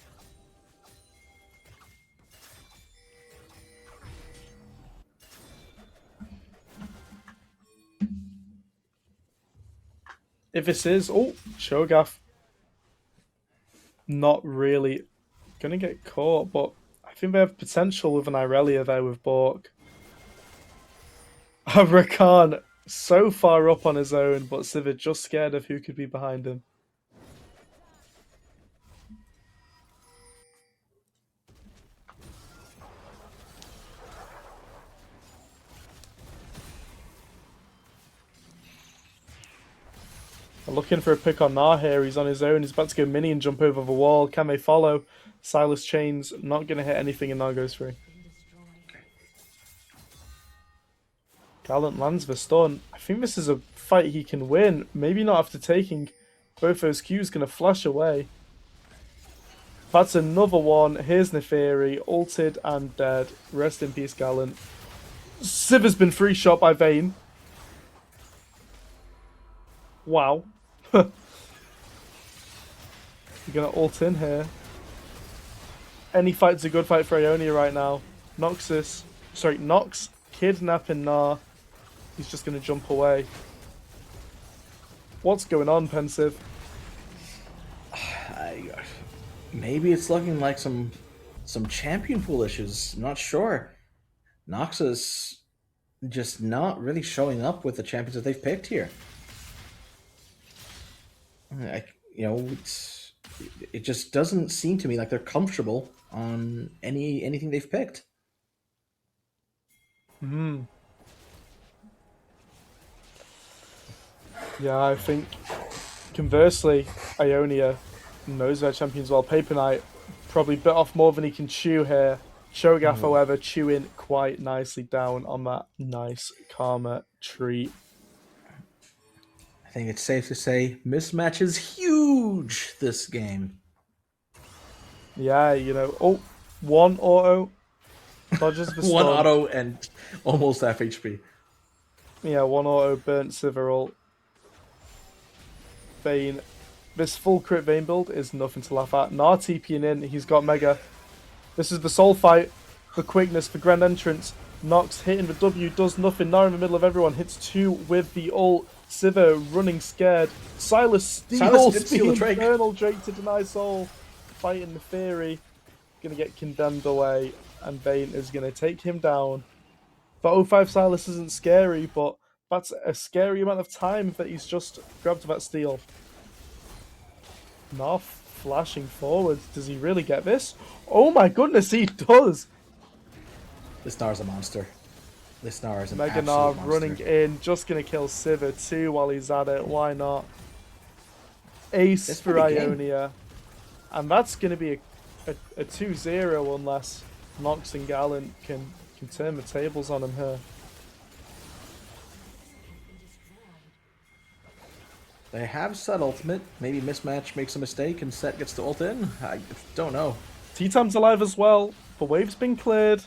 If this is... Oh, Cho'Gath. Not really going to get caught, but I think they have potential with an Irelia there with Bork. Rakan so far up on his own, but Sivir just scared of who could be behind him. They're looking for a pick on Nar here. He's on his own. He's about to go mini and jump over the wall. Can they follow? Silas chains, not going to hit anything, and Nar goes free. Gallant lands the stun. I think this is a fight he can win. Maybe not after taking both those Qs. Going to flash away. That's another one. Here's Neferi, ulted and dead. Rest in peace, Gallant. Sivir's been free shot by Vayne. Wow. You're going to ult in here. Any fight's a good fight for Ionia right now. Nox kidnapping Nar. He's just going to jump away. What's going on, Pensive? Maybe it's looking like some champion pool issues. I'm not sure. Nox is just not really showing up with the champions that they've picked here. It just doesn't seem to me like they're comfortable on anything they've picked. Yeah, I think conversely, Ionia knows their champions well. Paper Knight probably bit off more than he can chew here. Cho'Gath, however, chewing quite nicely down on that nice Karma treat. I think it's safe to say Mismatch is huge this game. Yeah, oh, 1 auto. Dodges the stun. 1 auto and almost half HP. Yeah, 1 auto burnt Sivir ult. Vayne. This full crit Vayne build is nothing to laugh at. Nar TPing in, he's got Mega. This is the soul fight, the quickness, the grand entrance. Nox hitting the W, does nothing. Nar in the middle of everyone, hits 2 with the ult. Sivir running scared. Silas steals the Infernal Drake to deny soul. Fighting the Fury. Gonna get condemned away, and Vayne is gonna take him down. But 05 Silas isn't scary, but that's a scary amount of time that he's just grabbed that steal. Nar flashing forwards. Does he really get this? Oh my goodness, he does! This Nar's a monster. This Nar is an Mega absolute Nar monster. running in, just gonna kill Sivir too while he's at it. Why not? Ace for Ionia. And that's gonna be a 2-0 unless Nox and Gallant can turn the tables on him here. They have set ultimate. Maybe Mismatch makes a mistake and Set gets to ult in. I don't know. T-Tam's alive as well. The wave's been cleared.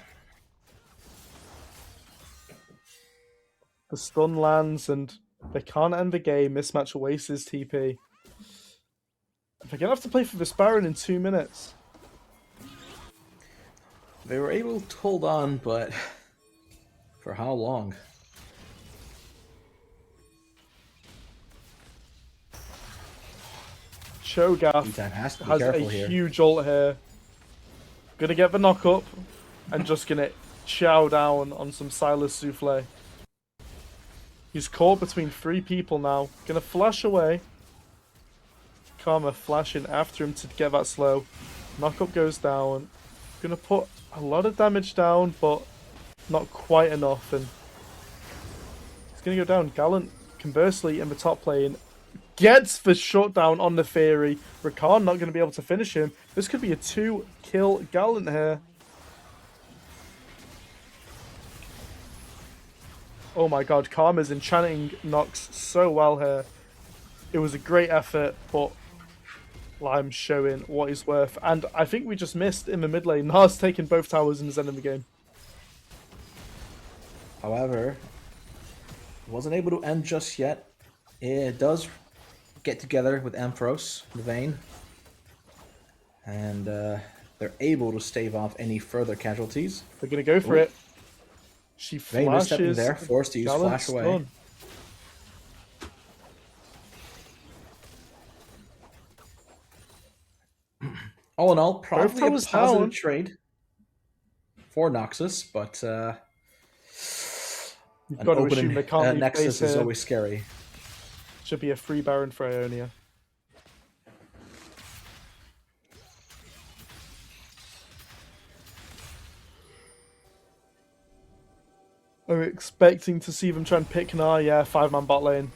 The stun lands, and they can't end the game. Mismatch wastes his TP. They're going to have to play for this Baron in 2 minutes. They were able to hold on, but for how long? Cho'Gath Has to be has a careful here. huge ult here. Gonna get the knock up and just gonna chow down on some Silas Souffle. He's caught between 3 people now. Gonna flash away. Karma flashing after him to get that slow. Knock up goes down. Gonna put a lot of damage down, but not quite enough. And he's gonna go down. Gallant, conversely, in the top lane, gets the shutdown on the Theory. Rakan not going to be able to finish him. This could be a 2-kill Gallant here. Oh my god, Karma's enchanting Nox so well here. It was a great effort, but Lime's showing what he's worth. And I think we just missed in the mid lane. Nas taking both towers in the end of the game. However, wasn't able to end just yet. It does get together with Ampharos, the Vayne, and they're able to stave off any further casualties. They're going to go for it. She Vayne is stepping flashes. there, forced to use Gallant's Flash away. done. All in all, probably a towers positive down. trade for Noxus, but You've an got to opening assume they can't leave Nexus base is here. always scary. Should be a free Baron for Ionia. Are expecting to see them try and pick Nah, yeah, 5-man bot lane.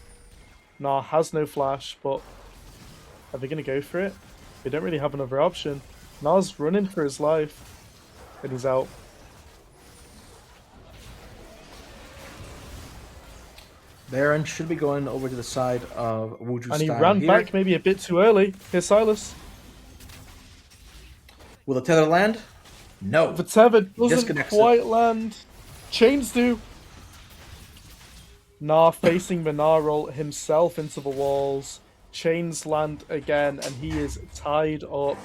Nah has no flash, but are they going to go for it? They don't really have another option. Nah's running for his life, and he's out. Baron should be going over to the side of Wuju And he style ran here. back maybe a bit too early. Here's Silas. Will the tether land? No. The tether doesn't Disconnects it. quite land. Chains do. Nah facing the Nah roll himself into the walls. Chains land again, and he is tied up.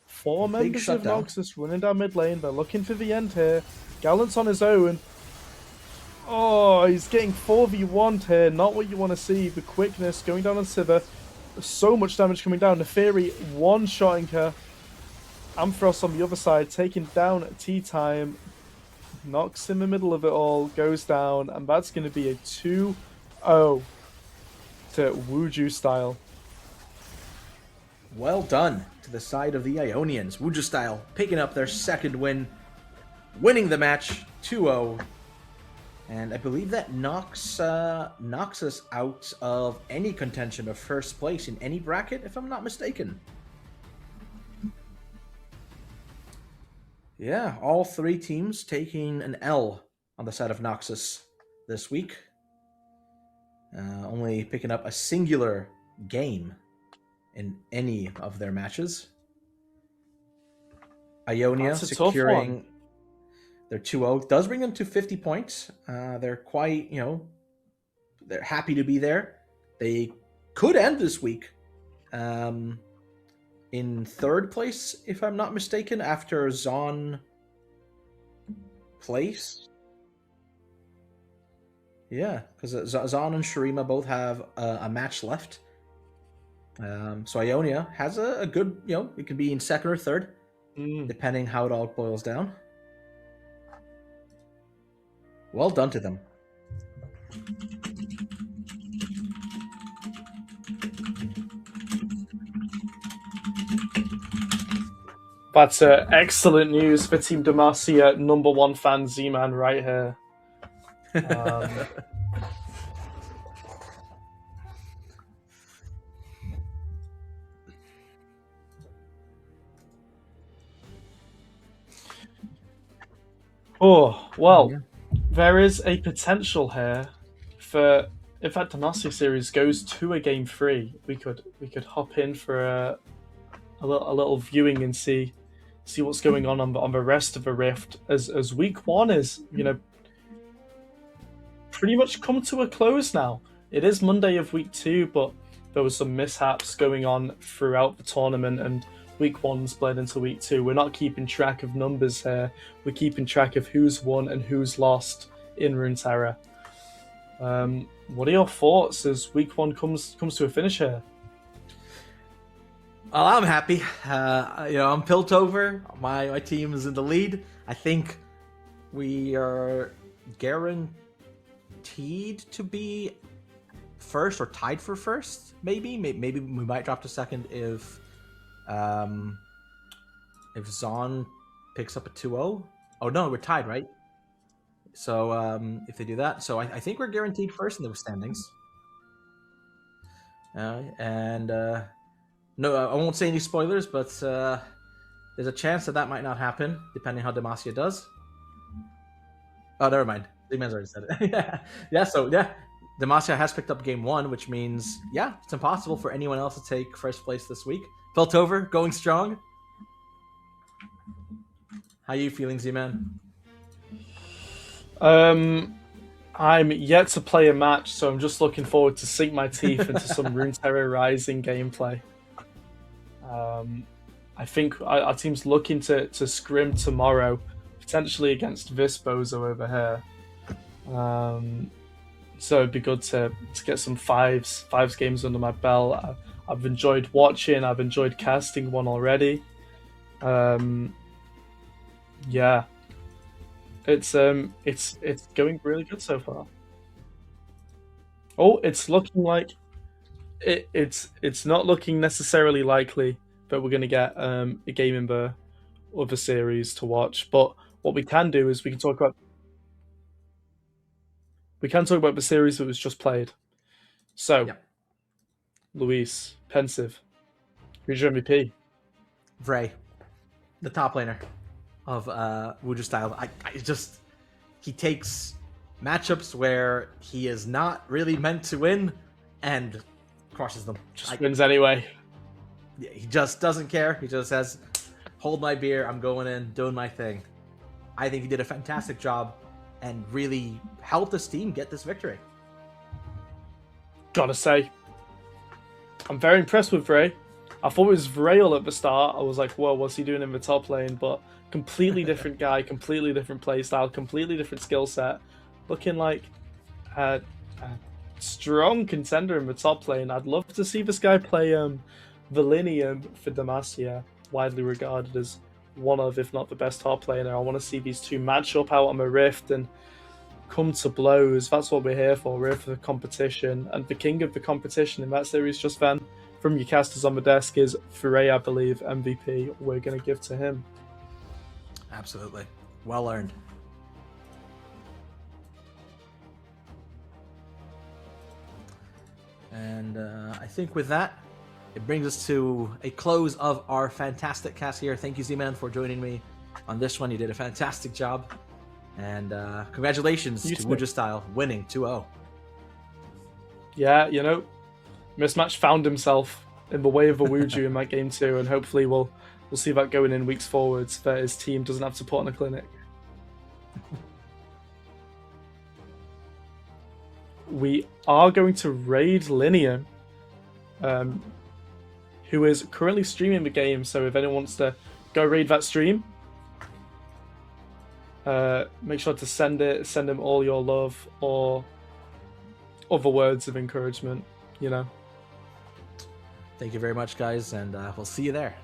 4 members of shutdown. Noxus running down mid lane. They're looking for the end here. Gallant's on his own. Oh, he's getting 4v1 here. Not what you want to see. The quickness going down on Sivir. So much damage coming down. The Theory one-shotting her. Ampharos on the other side taking down Tea Time. Nox in the middle of it all. Goes down. And that's going to be a 2-0 to Wuju style. Well done to the side of the Ionians. Wuju style picking up their second win, winning the match 2-0. And I believe that knocks us out of any contention of first place in any bracket, if I'm not mistaken. Yeah, all 3 teams taking an L on the side of Noxus this week. Only picking up a singular game in any of their matches. Ionia That's a tough securing one. their 2-0 does bring them to 50 points. They're quite, they're happy to be there. They could end this week in 3rd place, if I'm not mistaken, after Zon place. Yeah, because Zon and Shurima both have a match left. So Ionia has a good, it could be in 2nd or 3rd, depending how it all boils down. Well done to them. That's excellent news for Team Demacia, #1 fan Z-Man right here. Oh, well, there is a potential here for, if that Demacia series goes to a game 3, we could hop in for a little viewing and see what's going on the rest of the Rift, as week 1 is, pretty much come to a close now. It is Monday of week 2, but there was some mishaps going on throughout the tournament, and week 1's bled into week 2. We're not keeping track of numbers here. We're keeping track of who's won and who's lost in Runeterra. What are your thoughts as week 1 comes to a finish here? Well, I'm happy. I'm Piltover. My team is in the lead. I think we are guaranteed to be first or tied for first. Maybe we might drop to second if Zon picks up a 2-0. Oh no, we're tied, right? So if they do that, so I think we're guaranteed first in the standings. No, I won't say any spoilers, but there's a chance that might not happen, depending how Demacia does. Oh, never mind. Z-Man's already said it. Demacia has picked up game 1, which means, it's impossible for anyone else to take first place this week. Piltover, going strong. How are you feeling, Z-Man? I'm yet to play a match, so I'm just looking forward to sink my teeth into some Runeterra Rising gameplay. I think our team's looking to scrim tomorrow, potentially against Visbozo over here. So it'd be good to get some fives games under my belt. I've enjoyed watching. I've enjoyed casting one already. It's going really good so far. Oh, it's looking like it's not looking necessarily likely that we're going to get a game in the other series to watch. But what we can do is we can talk about the series that was just played. So, Luis, Pensive, who's your MVP? Vray, the top laner of Wuju style. He takes matchups where he is not really meant to win and crushes them. Just wins anyway. Yeah, he just doesn't care. He just says, hold my beer, I'm going in, doing my thing. I think he did a fantastic job and really helped his team get this victory. Gotta say, I'm very impressed with Vray. I thought it was Vrail at the start. I was like, whoa, what's he doing in the top lane? But completely different guy, completely different playstyle, completely different skill set. Looking like a strong contender in the top lane. I'd love to see this guy play Valinium for Demacia, widely regarded as one of, if not the best top laner. I want to see these two match up out on the Rift and come to blows. That's what we're here for. We're here for the competition. And the king of the competition in that series just then, from your casters on the desk, is Foray, I believe, MVP. We're going to give to him. Absolutely. Well earned. And I think with that, it brings us to a close of our fantastic cast here. Thank you, Z-Man, for joining me on this one. You did a fantastic job. And congratulations to Wuju Style winning 2-0. Yeah, Mismatch found himself in the way of a Wuju in that game too, and hopefully we'll see that going in weeks forwards, that his team doesn't have to put on a clinic. We are going to raid Linium, who is currently streaming the game, so if anyone wants to go raid that stream, make sure to send him all your love or other words of encouragement, Thank you very much, guys, and we'll see you there.